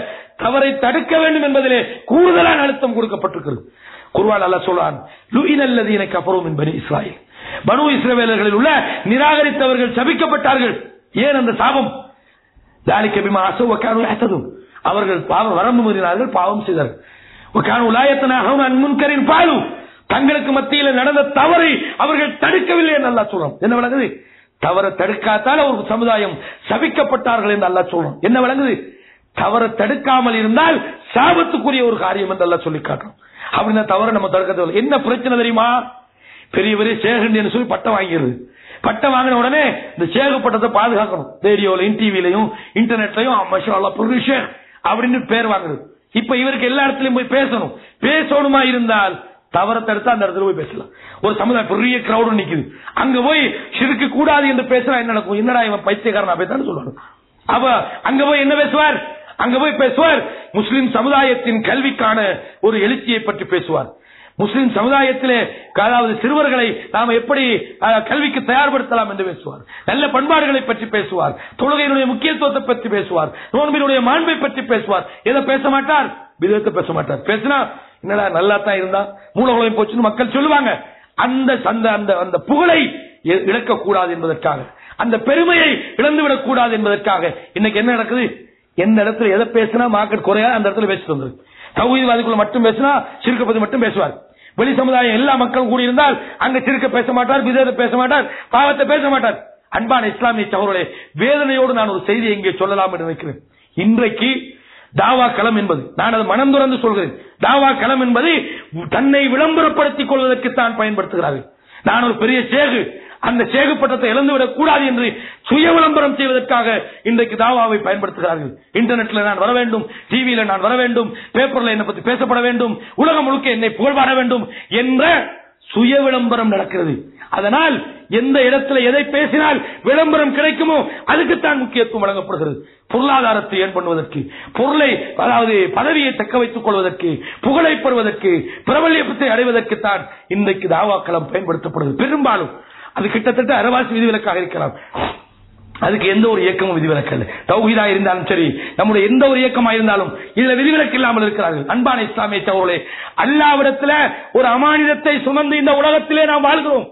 தவறை தடுக்க வேண்டும் என்பதிலே கூடுதலான அழுத்தம் கொடுக்கப்பட்டிருக்கிறது. குர்ஆன் அல்லாஹ் சொல்றான், லுஇனல்லதீன கஃபரு மின் பனி இஸ்ராயீல், பனு இஸ்ரவேலர்களில் உள்ள நிராகரித்தவர்கள் சபிக்கப்பட்டார்கள். ஏன் அந்த சாபம், ذلك بما عصوا وكانوا يعتدون, அவர்கள் வரம்பு மீறினார்கள், பாவம் செய்தார்கள். وكانوا لا يتناهون عن منكر فعلوا, தங்களுக்கு மத்தியில் நடந்த தவறை அவர்கள் தடுக்கவில்லை என்று அல்லாஹ் சொல்றான். என்ன விளங்குது, தவறை தடுக்காதால் ஒரு சமுதாயம் சபிக்கப்பட்டார்கள் என்று அல்லாஹ் சொல்றான். என்ன விளங்குது, தவறை தடுக்காமல் இருந்தால் சாபத்துக்குரிய ஒரு காரியம் என்று அல்லாஹ் சொல்லி காட்டுறோம். அப்படின்னா தவறை நம்ம தடுக்க என்ன பிரச்சனை தெரியுமா, பெரிய பெரிய சேகண்டி சொல்லி பட்டம் வாங்கிறது. பட்டம் வாங்கின உடனே இந்த சேகு பட்டத்தை பாதுகாக்கணும், ரேடியோலையும் டிவிலையும் இன்டர்நெட்லையும் அப்படின்னு பேர் வாங்குறது. இப்ப இவருக்கு எல்லா இடத்துலயும் போய் பேசணுமா இருந்தால் தவற தடுத்தா அந்த இடத்துல போய் பேசலாம். ஒரு சமுதாயம் பெரிய கிரௌடு நிக்குது, அங்க போய் ஷிர்க் கூடாது என்று பேசுறா என்ன நடக்கும், என்னடா இவன் பைத்தியக்காரன் அப்படி சொல்லுவாங்க. அவ அங்க போய் என்ன பேசுவார்? அங்க போய் பேசுவார் முஸ்லிம் சமுதாயத்தின் கல்விக்கான ஒரு எழுச்சியை பற்றி பேசுவார். முஸ்லிம் சமுதாயத்திலே அதாவது சிறுவர்களை நாம் எப்படி கல்விக்கு தயார்படுத்தலாம் என்று பேசுவார். நல்ல பண்பாடுகளை பற்றி பேசுவார். தொழுகையினுடைய முக்கியத்துவத்தை பற்றி பேசுவார். நோன்பினுடைய மாண்பை பற்றி பேசுவார். எதை பேச மாட்டார்? விதத்தை பேச மாட்டார். பேசினா என்னடா நல்லா தான் இருந்தா மூலகுலம் போச்சுன்னு மக்கள் சொல்லுவாங்க. அந்த புகழை இழக்கக்கூடாது என்பதற்காக, அந்த பெருமையை இழந்துவிடக் கூடாது என்பதற்காக இன்னைக்கு என்ன நடக்குது? எந்த இடத்துல எதை பேசினா மார்க்கெட் குறையா அந்த இடத்துல பேசிட்டு வந்து தௌஹீத்வாதிக்குள்ள மட்டும் பேசினா சிறுக்க பத்தி மட்டும் பேசுவார். வெளி சமுதாயம் எல்லா மக்களும் கூடியிருந்தால் அங்க சிறுக்க பேச மாட்டார், விதத்தை பேச மாட்டார், பாவத்தை பேச மாட்டார். அன்பான இஸ்லாமிய சகோதரர்களே, வேதனையோடு நான் ஒரு செய்தியை இங்கே சொல்லலாம் என்று நினைக்கிறேன். இன்றைக்கு தாவா களம் என்பது, நான் அதை மனம் துறந்து சொல்கிறேன், தாவா களம் என்பது தன்னை விளம்பரப்படுத்திக் கொள்வதற்கு தான் பயன்படுத்துகிறார்கள். நான் ஒரு பெரிய சேகு, அந்த சேகு பட்டத்தை இழந்துவிடக் கூடாது என்று சுய விளம்பரம் செய்வதற்காக இன்றைக்கு தாவாவை பயன்படுத்துகிறார்கள். இன்டர்நெட்ல நான் வர வேண்டும், டிவியில நான் வர வேண்டும், பேப்பர்ல என்னை பத்தி பேசப்பட வேண்டும், உலகம் முழுக்க என்னை புகழ்பாட வேண்டும் என்ற சுய விளம்பரம் நடக்கிறது. அதனால் எந்த இடத்துல எதை பேசினால் விளம்பரம் கிடைக்குமோ அதுக்குத்தான் முக்கியத்துவம் வழங்கப்படுகிறது. பொருளாதாரத்தை ஏன் பண்ணுவதற்கு, பொருளை அதாவது பதவியை தக்க வைத்துக் கொள்வதற்கு, புகழை பெறுவதற்கு, பிரபல்யத்தை அடைவதற்குத்தான் இன்றைக்கு தாவாக்களம் பயன்படுத்தப்படுகிறது. பெரும்பாலும் அது கிட்டத்தட்ட அரவாசி விதிவிலக்காக இருக்கலாம். அதுக்கு எந்த ஒரு இயக்கமும் விதிவிலக்கு இல்லை. தௌஹீதா இருந்தாலும் சரி, நம்முடைய எந்த ஒரு இயக்கமா இருந்தாலும் இதுல விதிவிலக்கு இல்லாமல் இருக்கிறார்கள். அன்பான இஸ்லாமிய சகோதரர்களே, அல்லாஹ்விடத்துல ஒரு அமானிதத்தை சுமந்து இந்த உலகத்திலே நாம் வாழ்கிறோம்.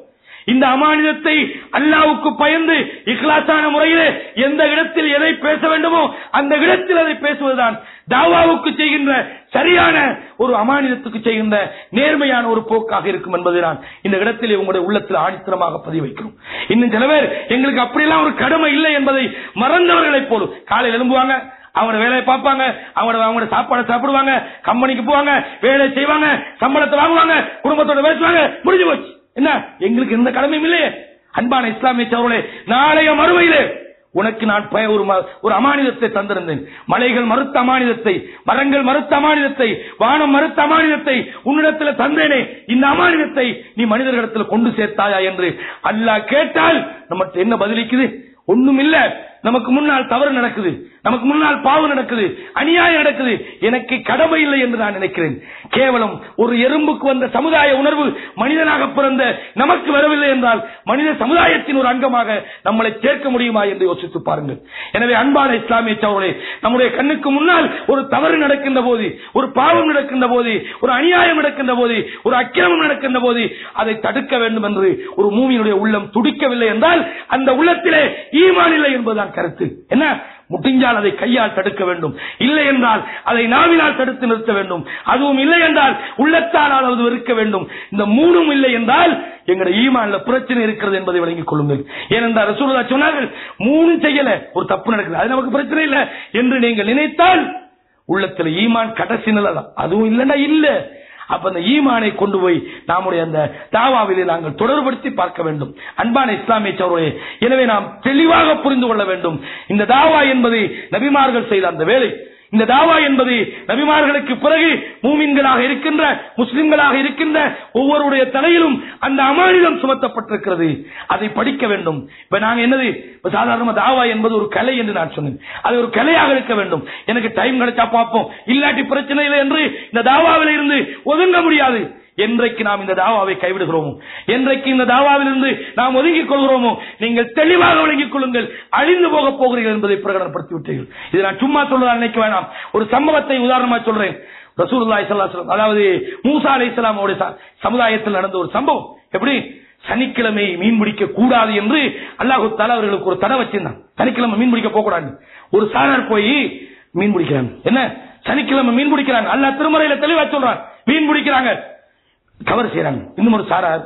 இந்த அமானிதத்தை அல்லாஹ்வுக்கு பயந்து இக்லாசான முறையிலே எந்த இடத்தில் எதை பேச வேண்டுமோ அந்த இடத்தில் அதை பேசுவதுதான் தாவாவுக்கு செய்கின்ற சரியான ஒரு அமானிதத்துக்கு செய்கின்ற நேர்மையான ஒரு போக்காக இருக்கும் என்பதை நான் இந்த இடத்திலே உங்களுடைய உள்ளத்தில் ஆணித்தரமாக பதிவு வைக்கிறோம். இன்னும் சில பேர் எங்களுக்கு அப்படியெல்லாம் ஒரு கடமை இல்லை என்பதை மறந்தவர்களைப் போல காலையில் எழும்புவாங்க, அவங்க வேலையை பார்ப்பாங்க, அவங்களோட சாப்பாடு சாப்பிடுவாங்க, கம்பெனிக்கு போவாங்க, வேலை செய்வாங்க, சம்பளத்தை வாங்குவாங்க, குடும்பத்தோட பேசுவாங்க, முடிஞ்சு போச்சு. என்ன, எங்களுக்கு எந்த கடமையும் இல்லையே. அன்பான இஸ்லாமிய சகோதரர்களே, நாளைய மறுமையிலே உனக்கு நான் ஒரு அமானிதத்தை தந்திருந்தேன். மலைகள் மறுத்த அமானிதத்தை, மரங்கள் மறுத்த அமானிதத்தை, வானம் மறுத்த அமானிதத்தை உன்னிடத்தில் தந்தேனே, இந்த அமானிதத்தை நீ மனிதர்களிடத்தில் கொண்டு சேர்த்தாயா என்று அல்லாஹ் கேட்டால் நமக்கு என்ன பதிலிக்குது? ஒண்ணும் இல்ல. நமக்கு முன்னால் தவறு நடக்குது, நமக்கு முன்னால் பாவம் நடக்குது, அநியாயம் நடக்குது, எனக்கு கடமை இல்லை என்று நான் நினைக்கிறேன். கேவலம் ஒரு எறும்புக்கு வந்த சமுதாய உணர்வு மனிதனாக பிறந்த நமக்கு வரவில்லை என்றால் மனித சமுதாயத்தின் ஒரு அங்கமாக நம்மளை சேர்க்க முடியுமா என்று யோசித்து பாருங்கள். எனவே அன்பான இஸ்லாமிய சகோதரர்களே, நம்முடைய கண்ணுக்கு முன்னால் ஒரு தவறு நடக்கின்ற போது, ஒரு பாவம் நடக்கின்ற போது, ஒரு அநியாயம் நடக்கின்ற போது, ஒரு அக்கிரமம் நடக்கின்ற போது அதை தடுக்க வேண்டும் என்று ஒரு மூமியினுடைய உள்ளம் துடிக்கவில்லை என்றால் அந்த உள்ளத்திலே ஈமான் இல்லை என்பதுதான் கருத்து. என்ன, முட்டிஞ்சால் அதை கையால் தடுக்க வேண்டும், இல்லை என்றால் அதை நாவினால் தடுத்து நிறுத்த வேண்டும், அதுவும் இல்லை என்றால் உள்ளத்தால் அளவு வெறுக்க வேண்டும். இந்த மூணும் இல்லை என்றால் எங்களுடைய ஈமான்ல பிரச்சனை இருக்கிறது என்பதை விளங்கிக் கொள்ளுங்கள். ஏனென்றால் ரசூலுல்லாஹ் சொன்னார்கள், மூணு செய்யல ஒரு தப்பு நடக்குது, அது நமக்கு பிரச்சனை இல்லை என்று நீங்கள் நினைத்தால் உள்ளத்தில் ஈமான் கடைசி நிலைதான். அதுவும் இல்லைன்னா இல்ல. அப்ப அந்த ஈமானை கொண்டு போய் நம்முடைய அந்த தாவாவிலே நாங்கள் தொடர்படுத்தி பார்க்க வேண்டும். அன்பான இஸ்லாமிய சகோதரர்களே, எனவே நாம் தெளிவாக புரிந்து கொள்ள வேண்டும். இந்த தாவா என்பது நபிமார்கள் செய்த அந்த வேலை. இந்த தாவா என்பது நபிமார்களுக்கு பிறகு மூமின்களாக இருக்கின்ற முஸ்லிம்களாக இருக்கின்ற ஒவ்வொருடைய தலையிலும் அந்த அமானிதம் சுமத்தப்பட்டிருக்கிறது. அதை படிக்க வேண்டும். இப்ப நாங்க என்னது, சாதாரண தாவா என்பது ஒரு கலை என்று நான் சொன்னேன். அது ஒரு கலையாக இருக்க வேண்டும். எனக்கு டைம் கிடைச்சா பார்ப்போம், இல்லாட்டி பிரச்சனை இல்லை என்று இந்த தாவாவில் இருந்து ஒதுங்க முடியாது. என்றைக்கு நாம் இந்த தாவாவை கைவிடுகிறோமோ, என்றைக்கு இந்த தாவாவில் இருந்து நாம் ஒதுங்கிக் கொள்கிறோமோ, நீங்கள் தெளிவாக விளங்கிக் கொள்ளுங்கள், அழிந்து போக போகிறீர்கள் என்பதை பிரகடனப்படுத்தி விட்டீர்கள். இது நான் சும்மா சொல்றதா நினைக்க வேண்டாம். ஒரு சம்பவத்தை உதாரணமா சொல்றேன். ரசூலுல்லாஹி ஸல்லல்லாஹு அலைஹி வஸல்லம், அதாவது மூசா அலைஹிஸ்ஸலாம் அவருடைய சமுதாயத்தில் நடந்த ஒரு சம்பவம். எப்படி, சனிக்கிழமை மீன் பிடிக்க கூடாது என்று அல்லாஹ் தஆலா அவர்களுக்கு ஒரு தடை வச்சிருந்தான். சனிக்கிழமை மீன் பிடிக்க போக கூடாது. ஒரு சாரார் போய் மீன் பிடிக்கிறாங்க. என்ன, சனிக்கிழமை மீன் பிடிக்கிறாங்க. அல்லாஹ் திருமறையில தெளிவா சொல்றான், மீன் பிடிக்கிறாங்க, தவறு செய்யறாங்க. இன்னும் ஒரு சாரார்,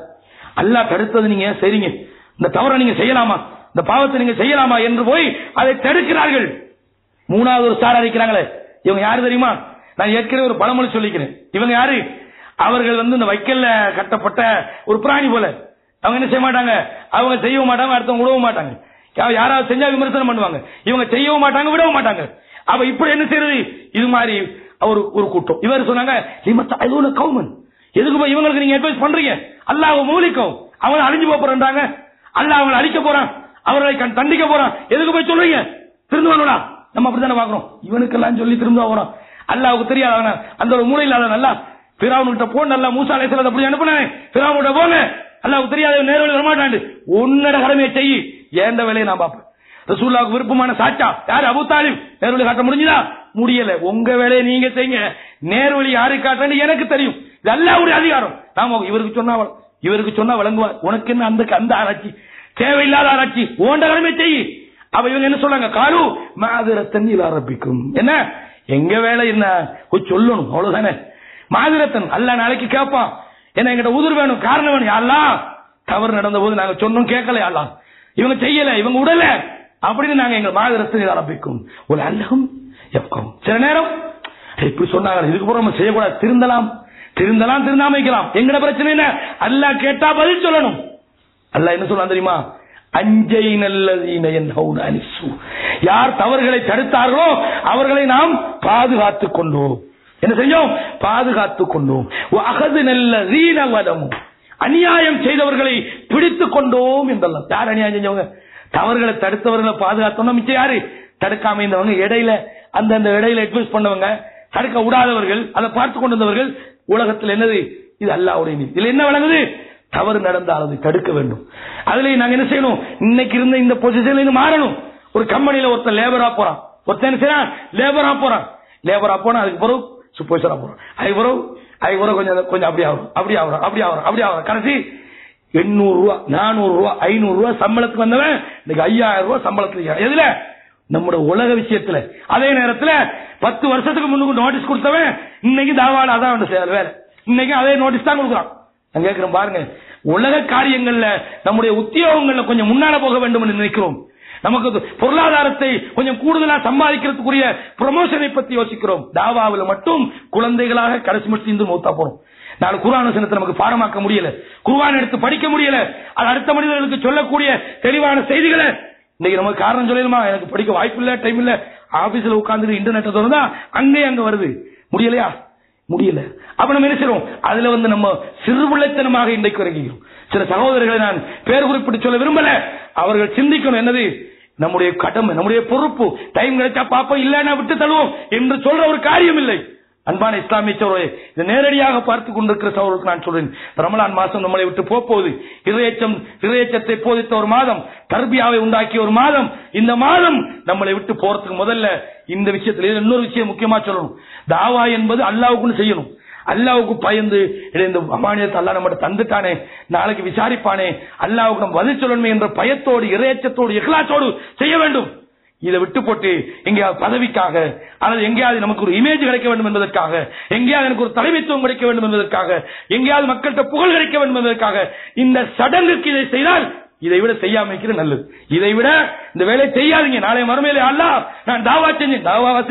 அல்லாஹ் தடுத்தது நீங்க செய்றீங்க, இந்த தவறை நீங்க செய்யலாமா, இந்த பாவத்தை நீங்க செய்யலாமா என்று போய் அதை தடுக்கிறார்கள். மூணாவது ஒரு சாரார் இருக்கிறாங்களே, இவங்க யாரு தெரியுமா? நான் ஏற்கனவே ஒரு பழமொழி சொல்லிக்கிறேன். இவங்க யாரு? அவர்கள் இந்த வைக்கல்ல கட்டப்பட்ட ஒரு பிராணி போல. அவங்க என்ன செய்ய மாட்டாங்க, அவங்க செய்யவும் மாட்டாங்க, அடுத்தவங்க விடவும் மாட்டாங்க. யாராவது செஞ்சா விமர்சனம் பண்ணுவாங்க, இவங்க செய்யவும் மாட்டாங்க, விடவும் மாட்டாங்க. அப்ப இப்ப என்ன செய்யறது? இது மாதிரி ஒரு கூட்டம். இவர் சொன்னாங்க, கவுமன், எதுக்கு போய் இவங்களுக்கு நீங்க அட்வைஸ் பண்றீங்க? அல்லாஹ் மூலிக்கும் அவங்க அழிஞ்சு போறாங்க, அல்லாஹ் அவங்களை அழிக்க போறான், அவர்களை தண்டிக்க போறான், எதுக்கு போய் சொல்றீங்க? திருந்துவானுடா. நம்ம அப்படித்தானே பாக்குறோம். இவனுக்கெல்லாம் சொல்லி திரும்ப வரும். அல்லாவுக்கு தெரியாத அந்த ஒரு மூலையில் அதான் நல்லா பிராவுன்கிட்ட போன நல்லா மூசா அலைஹிஸ்ஸலாம் அப்படி அனுப்புனேன். பிராவுன்கிட்ட போங்க, அல்லாவுக்கு தெரியாத நேர்வழி வரமாட்டாண்டு உன்னோட கடமையை செய்யி, ஏண்ட வேலையை நான் பார்ப்பேன். ரசூலுல்லாஹ்வுக்கு விருப்பமான சாச்சா யாரு? அபூ தாலிப். நேர்வழி காட்ட முடிஞ்சதா? முடியல. உங்க வேலையை நீங்க செய்யுங்க. நேர்வழி யாரு காட்டுறேன்னு எனக்கு தெரியும். இது அல்லாஹ்வுடைய அதிகாரம். நாம இவருக்கு சொன்னா வழங்குவார். உனக்கு என்ன அந்த ஆராய்ச்சி? தேவையில்லாத ஆராய்ச்சி. ஓண்ட கடமை செய்யி. அப்ப இவங்க என்ன சொல்றாங்க? காலு மாதிரத்தன் இலா ரப்பிக்கும். என்ன எங்க வேலை என்ன? சொல்லணும், அவ்வளவுதானே. மாதிரத்தன் அல்ல நாளைக்கு கேட்பான். என்ன எங்கிட்ட உதிர் வேணும், காரணம் வேணும். யாரெல்லாம் தவறு நடந்த போது நாங்க சொன்னோம், கேட்கல. யாரெல்லாம் இவங்க செய்யல, இவங்க உடல அப்படின்னு நாங்க எங்க மாதிரத்தன் இலா ரப்பிக்கும் ஒரு அல்லஹும் எப்பவும். சில நேரம் இப்படி சொன்னாங்க, இதுக்கு பூரா நம்ம செய்யக்கூடாது, திருந்தாம வைக்கலாம். எங்கட பிரச்சனை என்ன? அல்லாஹ் கேட்டா பதில் சொல்லணும். அல்லாஹ் என்ன சொல்றான் தெரியுமா? யார் தவறுகளை தடுத்தார்களோ அவர்களை நாம் பாதுகாத்துக் கொண்டோம். என்ன செஞ்சோம்? பாதுகாத்துக் கொண்டோம். அநியாயம் செய்தவர்களை பிடித்துக் கொண்டோம் என்றெல்லாம். யார் அநியாயம் செஞ்சவங்க? தவறுகளை தடுத்தவர்களை பாதுகாத்தோம்னா மிச்சம் யாரு? தடுக்காம இருந்தவங்க, இடையில அந்த இடையில அட்வைஸ் பண்ணவங்க, தடுக்க விடாதவர்கள், அதை பார்த்து கொண்டிருந்தவர்கள். உலகத்தில் என்னது? இது அல்லாஹ்வுடைய நீதி. இதுல என்ன வழங்குது? தவறு நடந்தால் அதை தடுக்க வேண்டும். அதுல நாங்க என்ன செய்யணும்? இன்னைக்கு இருந்த இந்த பொசிஷன்ல மாறணும். ஒரு கம்பெனியில ஒருத்தன் லேபரா போறான், ஒருத்தன் என்ன செய்யறான்? லேபரா போனா அதுக்கு பிறகு சூப்பர்வைசரா போறான், அதுக்கு பிறகு கொஞ்சம் அப்படி ஆகும். கடைசி 800 ரூபா 400 ரூபா 500 ரூபா சம்பளத்துக்கு வந்தவன் இன்னைக்கு 5000 ரூபாய் சம்பளத்துக்கு. எதுல? நம்முடைய உலக விஷயத்துல. அதே நேரத்தில் 10 வருஷத்துக்கு முன்னுக்கு நோட்டீஸ் கொடுத்தவன் இன்னைக்கு தாவால அதான் வேலை, இன்னைக்கு அதே நோட்டீஸ் தான் கொடுக்குறான். நான் கேட்கிறேன் பாருங்க, உலக காரியங்கள்ல நம்முடைய உத்தியோகங்கள்ல கொஞ்சம் முன்னால போக வேண்டும் என்று நினைக்கிறோம். நமக்கு பொருளாதாரத்தை கொஞ்சம் கூடுதலா சம்பாதிக்கிறதுக்குரிய ப்ரமோஷனை பத்தி யோசிக்கிறோம். தாவாவில் மட்டும் குழந்தைகளாக கடைசி மட்டும் இந்து மௌத்தா போறோம். நாலு குர்ஆன் வசனத்தை நமக்கு பாடமாக்க முடியல, குர்ஆன் எடுத்து படிக்க முடியல, அது அடுத்த மனிதர்களுக்கு சொல்லக்கூடிய தெளிவான செய்திகளை இன்னைக்கு நமக்கு காரணம் சொல்லலுமா? எனக்கு படிக்க வாய்ப்பு இல்ல, டைம் இல்ல, ஆபீஸ்ல உட்கார்ந்து இன்டர்நெட் திறந்தா அங்க வருது. முடியலையா? முடியல. அப்ப நம்ம என்ன செய்றோம்? அதுல நம்ம சிறுபிள்ளைத்தனமாக இன்றைக்கு இறங்குகிறோம். சில சகோதரர்களை நான் பேர் குறிப்பிட்டு சொல்ல விரும்பல. அவர்கள் சிந்திக்கணும், என்னது நம்முடைய கடமை, நம்முடைய பொறுப்பு. டைம் கிடைச்சா பாப்போம், இல்லன்னா விட்டு தள்ளுவோம் என்று சொல்ற ஒரு காரியம் இல்லை. அன்பான இஸ்லாமிய சகோதரர்களே, இதை நேரடியாக பார்த்துக் கொண்டிருக்கிற சகோதரர்களுக்கு நான் சொல்றேன், ரமலான் மாசம் நம்மளை விட்டு போகுது. இறையச்சத்தை போதித்த ஒரு மாதம், தர்பியாவை உண்டாக்கிய ஒரு மாதம். இந்த மாதம் நம்மளை விட்டு போறதுக்கு முதல்ல இந்த விஷயத்துல இன்னொரு விஷயம் முக்கியமா சொல்லணும். தாவா என்பது அல்லாஹ்வுக்கு செய்யணும். அல்லாஹ்வுக்கு பயந்து இந்த அமானியத்தை அல்லாஹ் நம்மகிட்ட தந்துட்டானே, நாளைக்கு விசாரிப்பானே, அல்லாஹ்வுக்கு நம்ம பதில் சொல்லணுமே என்ற பயத்தோடு, இறையச்சத்தோடு, இக்லாஸோடு செய்ய வேண்டும். இதை விட்டு போட்டு எங்கேயாவது பதவிக்காக அல்லது எங்கேயாவது நமக்கு ஒரு இமேஜ் கிடைக்க வேண்டும் என்பதற்காக, எங்கேயாவது எனக்கு ஒரு தலைமைத்துவம் கிடைக்க வேண்டும் என்பதற்காக, எங்கேயாவது மக்கள்கிட்ட புகழ் கிடைக்க வேண்டும் என்பதற்காக இந்த சடங்குக்கு இதை செய்தால் இதை விட செய்யாம இருக்கிறது நல்லது. இதை விட இந்த வேலையை செய்யாதீங்க. நாளை மறுமையிலே அல்லாஹ் நான் தாவா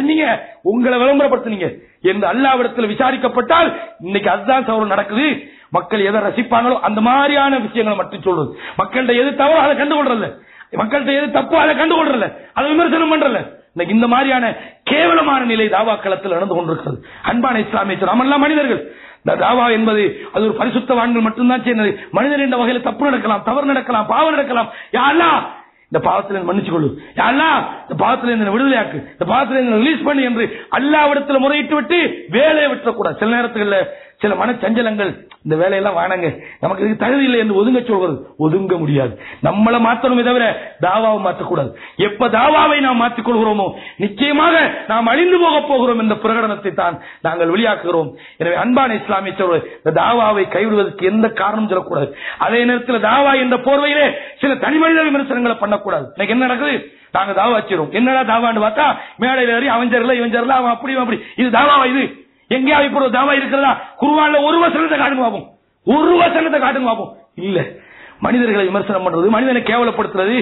செஞ்சீங்க, உங்களை விளம்பரப்படுத்தினீங்க என்று அல்லாஹ்விடத்தில் விசாரிக்கப்பட்டால் இன்னைக்கு அதுதான் சௌரம் நடக்குது. மக்கள் எதை ரசிப்பாங்களோ அந்த மாதிரியான விஷயங்களை மட்டும் சொல்றது. மக்கள்கிட்ட எது தவறோ அதை கண்டுகொள்றல, மக்கள்கிட்ட எது தப்போ அதை கண்டுகொள்றல, அதை விமர்சனம் பண்றல. இந்த மாதிரியான கேவலமான நிலை தாவா களத்தில் நடந்து கொண்டிருக்கிறது. அன்பான இஸ்லாமிய நாமெல்லாம் மனிதர்கள். தாவா என்பது அது ஒரு பரிசுத்தவான்கள் மட்டும்தான் செய்யறது. மனிதன் என்ற வகையில் தப்பு நடக்கலாம், தவறு நடக்கலாம், பாவம் நடக்கலாம். யா அல்லாஹ் இந்த பாவத்தில் மன்னிச்சு கொள்ளு, யா அல்லாஹ் இந்த பாவத்தில் இந்த விடுதலையாக்கு, இந்த பாவத்தில் ரிலீஸ் பண்ணி என்று அல்லாஹ்விடத்தில் முறையிட்டு விட்டு வேலையை விட்டுறக்கூடாது. சில நேரத்தில் சில மனச்சஞ்சலங்கள், இந்த வேலையெல்லாம் வாங்க, நமக்கு இதுக்கு தகுதி இல்லை என்று ஒதுங்க சொல்கிறது. ஒதுங்க முடியாது. நம்மளை மாற்றணுமே தவிர தாவாவை மாற்றக்கூடாது. எப்ப தாவாவை நாம் மாற்றிக் கொள்கிறோமோ நிச்சயமாக நாம் அழிந்து போக போகிறோம் என்ற பிரகடனத்தை தான் நாங்கள் வெளியாக்குகிறோம். எனவே அன்பான இஸ்லாமிய சகோதரர்களே, இந்த தாவாவை கைவிடுவதற்கு எந்த காரணம் சொல்லக்கூடாது. அதே நேரத்தில் தாவா என்ற போர்வையிலே சில தனிமனித விமர்சனங்களை பண்ணக்கூடாது. இன்னைக்கு என்ன நடக்குது? நாங்க தாவா வச்சிரும், என்னடா தாவான்னு பார்த்தா மேடையில் ஏறி அவன் ஜெரல அவன் அப்படி, இது தாவாவா? இது எங்கேயாவது இப்போ தாவா இருக்கிறதா? குர்ஆன்ல ஒரு வசனத்தை காட்டுங்க பாப்போம், ஒரு வசனத்தை காட்டுங்க பாப்போம். இல்ல. மனிதர்களை விமர்சனம் பண்றது, மனிதனை கேவலப்படுத்துறது,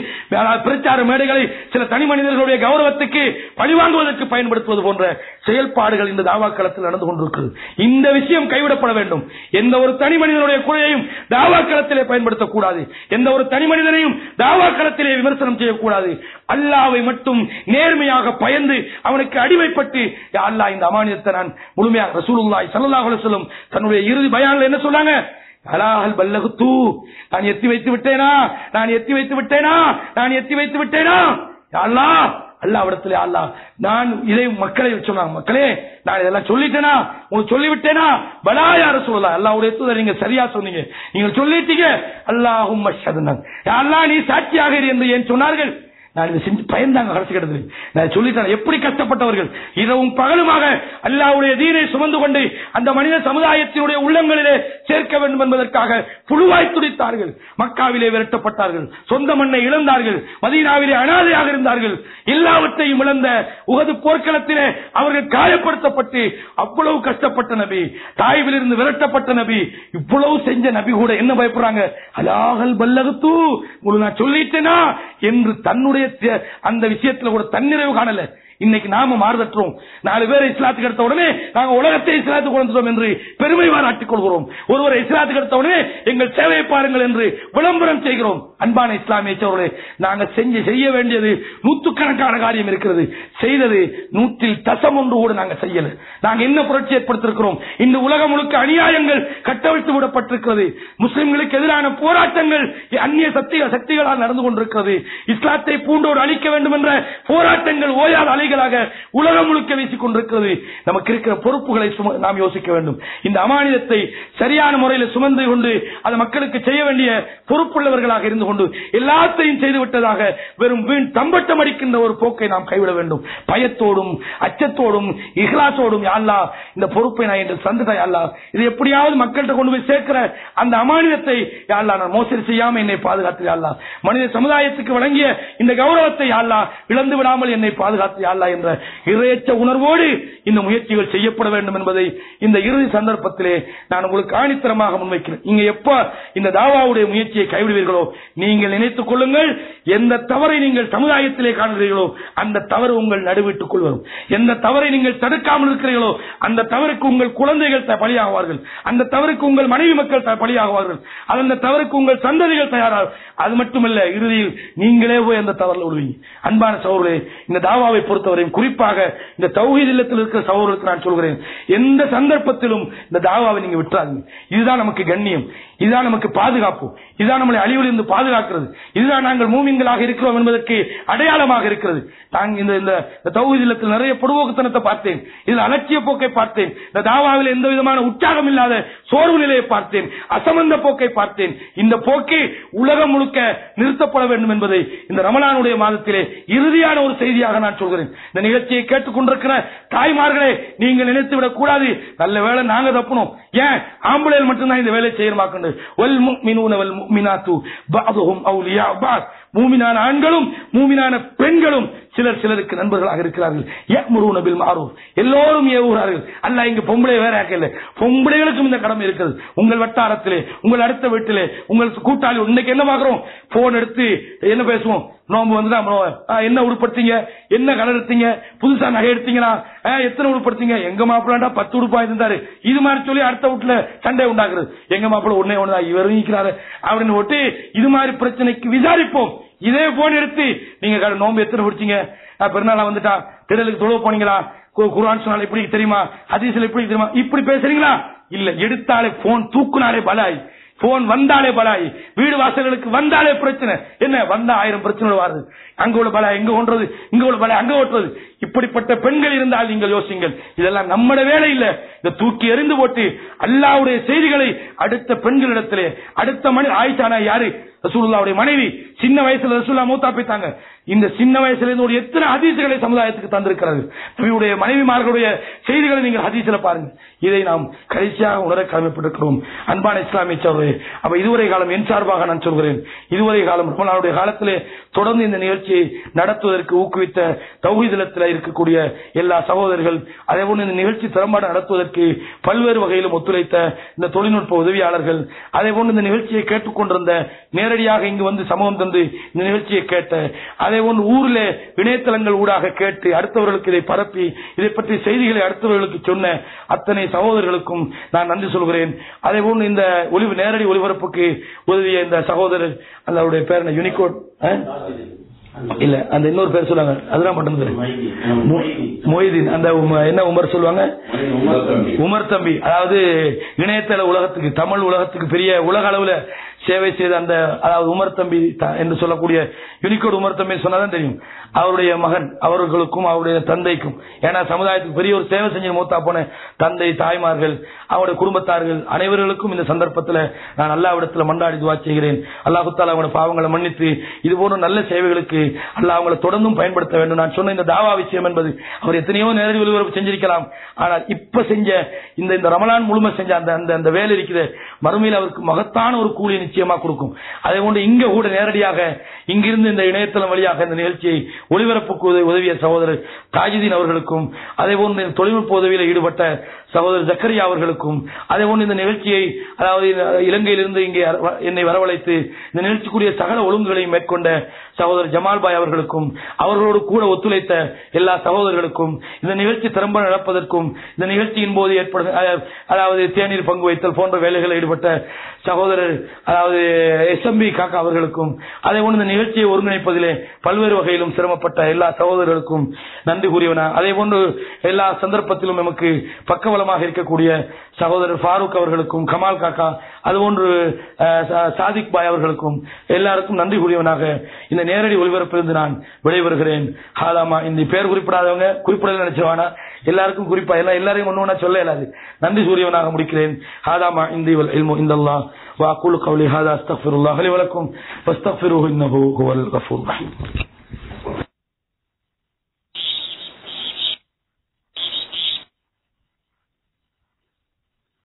பிரச்சார மேடைகளை சில தனி மனிதர்களுடைய கௌரவத்துக்கு பழிவாங்குவதற்கு பயன்படுத்துவது போன்ற செயல்பாடுகள் இந்த தாவா களத்தில் நடந்து கொண்டிருக்கிறது. இந்த விஷயம் கைவிடப்பட வேண்டும். எந்த ஒரு தனி மனிதனுடைய குறையையும் தாவா களத்திலே பயன்படுத்தக்கூடாது. எந்த ஒரு தனி மனிதனையும் தாவா களத்திலே விமர்சனம் செய்யக்கூடாது. அல்லாஹ்வை மட்டும் நேர்மையாக பயந்து அவனுக்கு அடிமைப்பட்டு, யா அல்லாஹ் இந்த அமானியத்தை நான் முழுமையாக, ரசூலுல்லாஹி ஸல்லல்லாஹு அலைஹி வஸல்லம் தன்னுடைய இறுதி பயான்ல என்ன சொன்னாங்க? அலாஹல் பல்லகுத்து, நான் எத்தி வைத்து விட்டேனா, நான் எத்தி வைத்து விட்டேனா, நான் எத்தி வைத்து விட்டேனா? யா அல்லாஹ் அல்லாஹ்விடத்திலே அல்லாஹ் நான் இதை மக்களை சொன்னாங்க, மக்களே நான் இதெல்லாம் சொல்லிட்டேனா, உங்களுக்கு சொல்லிவிட்டேனா? பலா யா ரசூலுல்லாஹ், அல்லாஹ்வுடைய தூதர் நீங்க சரியா சொன்னீங்க, நீங்க சொல்லிட்டீங்க. அல்லாஹும்ம ஷஹதுனா, யா அல்லாஹ் நீ சாட்சியாக இரு என்று ஏன் சொன்னார்கள்? நான் இதை செஞ்சு பயந்தாங்க. கடைசி கட்டத்தில் நான் சொல்லிட்டேன், எப்படி கஷ்டப்பட்டவர்கள் இரவும் பகலுமாக அல்லாஹ்வுடைய தீனை சுமந்து கொண்டு அந்த மனித சமுதாயத்தினுடைய உள்ளங்களிலே சேர்க்க வேண்டும் என்பதற்காக புழுவாய் துடித்தார்கள். மக்காவிலே விரட்டப்பட்டார்கள், சொந்த மண்ணை இழந்தார்கள், மதீனாவிலே அனாதையாக இருந்தார்கள், எல்லாவற்றையும் இழந்த உஹது போர்க்களத்திலே அவர்கள் காயப்படுத்தப்பட்டு அவ்வளவு கஷ்டப்பட்ட நபி, தாயிலிருந்து இருந்து விரட்டப்பட்ட நபி, இவ்வளவு செஞ்ச நபி கூட என்ன பயப்படுறாங்க? அலாஹல் பல்லகத்து, நான் சொல்லிட்டேனா என்று தன்னுடைய அந்த விஷயத்துல கூட தன்னிறைவு காணல. இன்னைக்கு நாம மாறுதற்றோம். 4 பேரை இஸ்லாத்துக்கு எடுத்த உடனே நாங்க உலகத்தை இஸ்லாத்துக்கு கொண்டு என்று பெருமை பாராட்டிக் கொள்கிறோம். ஒருவரை இஸ்லாத்துக்கு எடுத்த உடனே எங்கள் சேவையை பாருங்கள் என்று விளம்பரம் செய்கிறோம். அன்பான இஸ்லாமிய சகோதரர்களே, நாங்க செய்ய வேண்டியது நூற்றுக்கணக்கான காரியம் இருக்கிறது. செய்தது 100% கூட நாங்க செய்யல. நாங்க என்ன புரட்சி ஏற்படுத்திருக்கிறோம்? இந்த உலகம் முழுக்க அநியாயங்கள் கட்டவிழ்த்து விடப்பட்டிருக்கிறது. முஸ்லிம்களுக்கு எதிரான போராட்டங்கள் அந்நிய சக்திகளால் நடந்து கொண்டிருக்கிறது. இஸ்லாத்தை பூண்டோடு அழிக்க வேண்டும் என்ற போராட்டங்கள் ஓயாத அலைகளாக உலகம் முழுக்க வீசிக் கொண்டிருக்கிறது. நமக்கு இருக்கிற பொறுப்புகளை நாம் யோசிக்க வேண்டும். இந்த அமானிதத்தை சரியான முறையில் சுமந்து கொண்டு அதை மக்களுக்கு செய்ய வேண்டிய பொறுப்புள்ளவர்களாக இருந்து கொண்டு எல்லாத்தையும் செய்துவிட்டதாக வெறும் வீண் தம்பட்டம் அடிக்கின்ற ஒரு போக்கை நாம் கைவிட வேண்டும். பயத்தோடும் அச்சத்தோடும் இஹ்லாசோடும், யா அல்லாஹ் இந்த பொறுப்பை நான் என்று சந்துட்டா, யா அல்லாஹ் இது எப்படியாவது மக்கள்கிட்ட கொண்டு போய் சேர்க்கிற அந்த அமானிதத்தை யா அல்லாஹ் நான் மோசடி செய்யாமல் என்னை பாதுகாத்து, யா அல்லாஹ் மனித சமுதாயத்துக்கு வழங்கிய இந்த கௌரவத்தை யா அல்லாஹ் இழந்து விடாமல் என்னை பாதுகாத்து யா அல்லாஹ் என்ற இறையற்ற உணர்வோடு இந்த முயற்சிகள் செய்யப்பட வேண்டும் என்பதை இந்த இறுதி சந்தர்ப்பத்திலே நான் உங்களுக்கு ஆணித்தரமாக முன்வைக்கிறேன். நீங்க எப்ப இந்த தாவாவுடைய முயற்சியை கைவிடுவீர்களோ, நீங்கள் நினைத்துக் கொள்ளுங்கள், எந்த தவறை நீங்கள் சமுதாயத்திலே காண்கிறீர்களோ அந்த தவறு உங்கள் நடுவிட்டுக்குள் வரும். எந்த தவறை நீங்கள் தடுக்காமல் இருக்கிறீர்களோ அந்த தவறுக்கு உங்கள் குழந்தைகள் பலியாகுவார்கள், அந்த தவறுக்கு உங்கள் மனைவி மக்கள் பலியாகுவார்கள், அந்த தவறுக்கு உங்கள் சந்ததிகள் தயாராக. அது மட்டுமல்ல, இறுதியில் நீங்களே போய் அந்த தவறில் விடுவீங்க. அன்பான சகோதரர்களே, இந்த தாவாவை பொறுத்தவரையும் குறிப்பாக இந்த தௌஹீத் இல்லத்தில் இருக்கிற சகோதரர்களுக்கு நான் சொல்கிறேன், எந்த சந்தர்ப்பத்திலும் இந்த தாவாவை நீங்க விட்டுறாதீங்க. இதுதான் நமக்கு கண்ணியம், இதுதான் நமக்கு பாதுகாப்பு, இதுதான் நம்மளை அழிவிலிருந்து பாதுகாக்கிறது, இதுதான் நாங்கள் மூமின்களாக இருக்கிறோம் என்பதற்கு அடையாளமாக இருக்கிறது. இந்த தௌஹீத் இல்லத்தில் நிறைய பொடுபோக்குத்தனத்தை பார்த்தேன், இதில் அலட்சிய போக்கை பார்த்தேன், இந்த தாவாவில் எந்த விதமான உற்சாகம் இல்லாத சோர்வு நிலையை பார்த்தேன், அசமந்த போக்கை பார்த்தேன். இந்த போக்கை உலகம் முழுக்க நிறுத்தப்பட வேண்டும் என்பதை இந்த ரமலானுடைய மாதத்திலே இறுதியான ஒரு செய்தியாக நான் சொல்கிறேன். இந்த நிகழ்ச்சியை கேட்டுக் கொண்டிருக்கிற தாய்மார்களே, நீங்கள் நினைத்துவிடக் கூடாது, நல்ல வேலை நாங்க தப்பணும், ஏன் ஆம்பளைகள் மட்டும்தான் இந்த வேலை செய்யமாக்கண்டு. வல் முஃமினூன வல் முஃமினாத்து பஅதுஹும் அவுலியா பஅத், மூமினான ஆண்களும் மூமினான பெண்களும் சிலருக்கு நண்பர்களாக இருக்கிறார்கள். யஅ்முரூன பில் மஅரூஃப், எல்லோரும் ஏவுகிறார்கள். அல்லாஹ் இங்க பொம்பளை வேற ஆக்கல, பொம்பளைகளுக்கும் இந்த கடமை இருக்கிறது. உங்கள் வட்டாரத்திலே, உங்கள் அடுத்த வீட்டிலே, உங்கள் கூட்டாளி இன்னைக்கு என்ன பாக்குறோம், போன் எடுத்து என்ன பேசுவோம், நோம்பு வந்துட்டா என்ன உடுப்படுத்தீங்க, என்ன கலர் எடுத்தீங்க, புதுசா நகை எடுத்தீங்களா, எத்தனை உடுப்படுத்தீங்க, எங்க மாப்பிள்ளா 10 உடுப்பா இருந்தாரு, இது மாதிரி சொல்லி அடுத்த வீட்டுல சண்டை உண்டாக்குறது. எங்க மாப்பிள்ள ஒன்னே ஒண்ணுதான் இவரும் இருக்கிறாரு அப்படின்னு போட்டு இது மாதிரி பிரச்சனைக்கு விசாரிப்போம். இதே போன் எடுத்து நீங்க நோம்பு எத்தனை பிடிச்சீங்க, பெருநாளா வந்துட்டா, திடலுக்கு தொழுவ போனீங்களா, குர்ஆன் சொன்னால எப்படி தெரியுமா, ஹதீஸ்ல எப்படி தெரியுமா, இப்படி பேசுறீங்களா? இல்ல, எடுத்தாலே போன், தூக்குனாலே பலாய், போன் வந்தாலே பலாய், வீடு வாசல்களுக்கு வந்தாலே பிரச்சனை. என்ன வந்தா 1000 பிரச்சனை வருது, அங்க உள்ள பலாய் இங்க ஒன்றது, இங்க உள்ள பலாய் அங்க ஓட்டுறது. இப்படிப்பட்ட பெண்கள் இருந்தால் நீங்கள் யோசிங்கள், இதெல்லாம் நம்மட வேலை இல்ல. இதை தூக்கி எறிந்து போட்டு அல்லாஹ்வுடைய செய்திகளை அடுத்த பெண்களிடத்திலே, அடுத்த மனித ஆயிஷா யாரு, ரசூலுல்லாஹ்வுடைய மனைவி, சின்ன வயசுல ரசூலுல்லாஹ் மூத்தா போயிட்டாங்க. இந்த சின்ன வயசுல இருந்து ஒரு எத்தனை ஹதீஸ்களை சமுதாயத்துக்கு தந்திருக்கிறது. நபியுடைய மனைவிமார்களுடைய செய்திகளை நீங்கள் ஹதீஸ்ல பாருங்க. இதை நாம் கடைசியாக உணர கடமைப்பட்டிருக்கிறோம். அன்பான இஸ்லாமிய சகோதரர்களே, அப்ப இதுவரை காலம் என் சார்பாக நான் சொல்கிறேன், இதுவரை காலம் ரமலானுடைய காலத்திலே தொடர்ந்து இந்த நிகழ்ச்சியை நடத்துவதற்கு ஊக்குவித்த தௌஹீத் இல்லத்தில் இருக்கக்கூடிய எல்லா சகோதரர்கள், அதேபோல் இந்த நிகழ்ச்சி திறம்பட நடத்துவதற்கு பல்வேறு வகையிலும் ஒத்துழைத்த இந்த தொழில்நுட்ப உதவியாளர்கள், அதேபோல் இந்த நிகழ்ச்சியை கேட்டுக்கொண்டிருந்த, நேரடியாக இங்கு வந்து சமூகம் தந்து இந்த நிகழ்ச்சியை கேட்ட, அதேபோல் ஊரில் இணையதளங்கள் ஊடாக கேட்டு அடுத்தவர்களுக்கு இதை பரப்பி இதை பற்றி செய்திகளை அடுத்தவர்களுக்கு சொன்ன அத்தனை சகோதரர்களுக்கும் நான் நன்றி சொல்கிறேன். அதேபோல் இந்த நேரடி ஒளிபரப்புக்கு உதவிய இந்த சகோதரர், அதனுடைய பேர் யூனிகோட் இல்ல, அந்த இன்னொரு பேர் சொல்லுவாங்க, அதுதான் மட்டும் மொய்தீன், அந்த என்ன உமர் சொல்லுவாங்க, உமர் தம்பி. அதாவது இணையதள உலகத்துக்கு, தமிழ் உலகத்துக்கு பெரிய உலக அளவுல சேவை செய்த அந்த அதாவது உமர் தம்பி என்று சொல்லக்கூடிய யூனிகோட் உமர் தம்பி சொன்னாதான் தெரியும். அவருடைய மகன் அவர்களுக்கும் அவருடைய தந்தைக்கும், ஏன்னா சமுதாயத்துக்கு பெரிய ஒரு சேவை செஞ்சு மூத்தா போன தந்தை தாய்மார்கள் அவருடைய குடும்பத்தார்கள் அனைவர்களுக்கும் இந்த சந்தர்ப்பத்தில் நான் அல்லாஹ்விடத்தில் மன்றாடி துஆ செய்கிறேன். அல்லாஹ் தஆலா அவங்களுடைய பாவங்களை மன்னித்து இது போன்ற நல்ல சேவைகளுக்கு அல்லாஹ் அவங்களை தொடர்ந்தும் பயன்படுத்த வேண்டும். நான் சொன்ன இந்த தாவா விஷயம் என்பது அவர் எத்தனையோ நேரடி ஒளிபரப்பு செஞ்சிருக்கலாம். ஆனால் இப்ப செஞ்ச இந்த ரமலான் முழுமை செஞ்ச அந்த வேலை இருக்குது, மறுமையில் அவருக்கு மகத்தான ஒரு கூலி நிச்சயமா கொடுக்கும். அதே போன்று இங்க கூட நேரடியாக இங்கிருந்து இந்த இணையதளம் வழியாக இந்த நிகழ்ச்சியை ஒளிபரப்புக்கு உதவிய சகோதரர் தாஜுதீன் அவர்களுக்கும், அதே போன்று இந்த தொழில்நுட்ப உதவியில் ஈடுபட்ட சகோதரர் ஜக்கரியா அவர்களுக்கும், அதே போன்று இந்த நிகழ்ச்சியை அதாவது இலங்கையிலிருந்து இங்கே என்னை வரவழைத்து இந்த நிகழ்ச்சிக்குரிய சகல ஒழுங்குகளையும் மேற்கொண்ட சகோதரர் ஜமால் பாய் அவர்களுக்கும், அவர்களோடு கூட ஒத்துழைத்த எல்லா சகோதரர்களுக்கும், இந்த நிகழ்ச்சி திறம்பட நடப்பதற்கும் இந்த நிகழ்ச்சியின் போது ஏற்படும் அதாவது தேநீர் பங்கு வைத்தல் போன்ற வேலைகளில் ஈடுபட்ட சகோதரர் அதாவது எஸ்எம்பி காக்கா அவர்களுக்கும், அதே போன்று இந்த நிகழ்ச்சியை ஒருங்கிணைப்பதிலே பல்வேறு வகையிலும் சிரமப்பட்ட எல்லா சகோதரர்களுக்கும் நன்றி கூறியவனா. அதே போன்று எல்லா சந்தர்ப்பத்திலும் நமக்கு பக்கபலமாக இருக்கக்கூடிய சகோதரர் ஃபாரூக் அவர்களுக்கும், கமால் காக்கா, அதுபோன்று சாதிக் பாய் அவர்களுக்கும் எல்லாருக்கும் நன்றி கூறியவனாக இந்த நேரடி ஒளிபரப்பிலிருந்து நான் விடைபெறுகிறேன். ஹாலாமா இந்த பேர் குறிப்பிடாதவங்க குறிப்பிடல நினைச்சவானா எல்லாருக்கும் குறிப்பா எல்லாரையும் ஒண்ணு ஒண்ணா சொல்ல இயலாது. நன்றி கூறியவனாக முடிக்கிறேன். ஹாலாமா இந்தல்லாஹ் வ அகூலு கௌலி ஹாதா அஸ்தக்ஃபிருல்லாஹ் லி வ லக்கும் ஃபஸ்தக்ஃபிருஹு இன்னஹு ஹுவல் கஃபூர் ரஹீம்.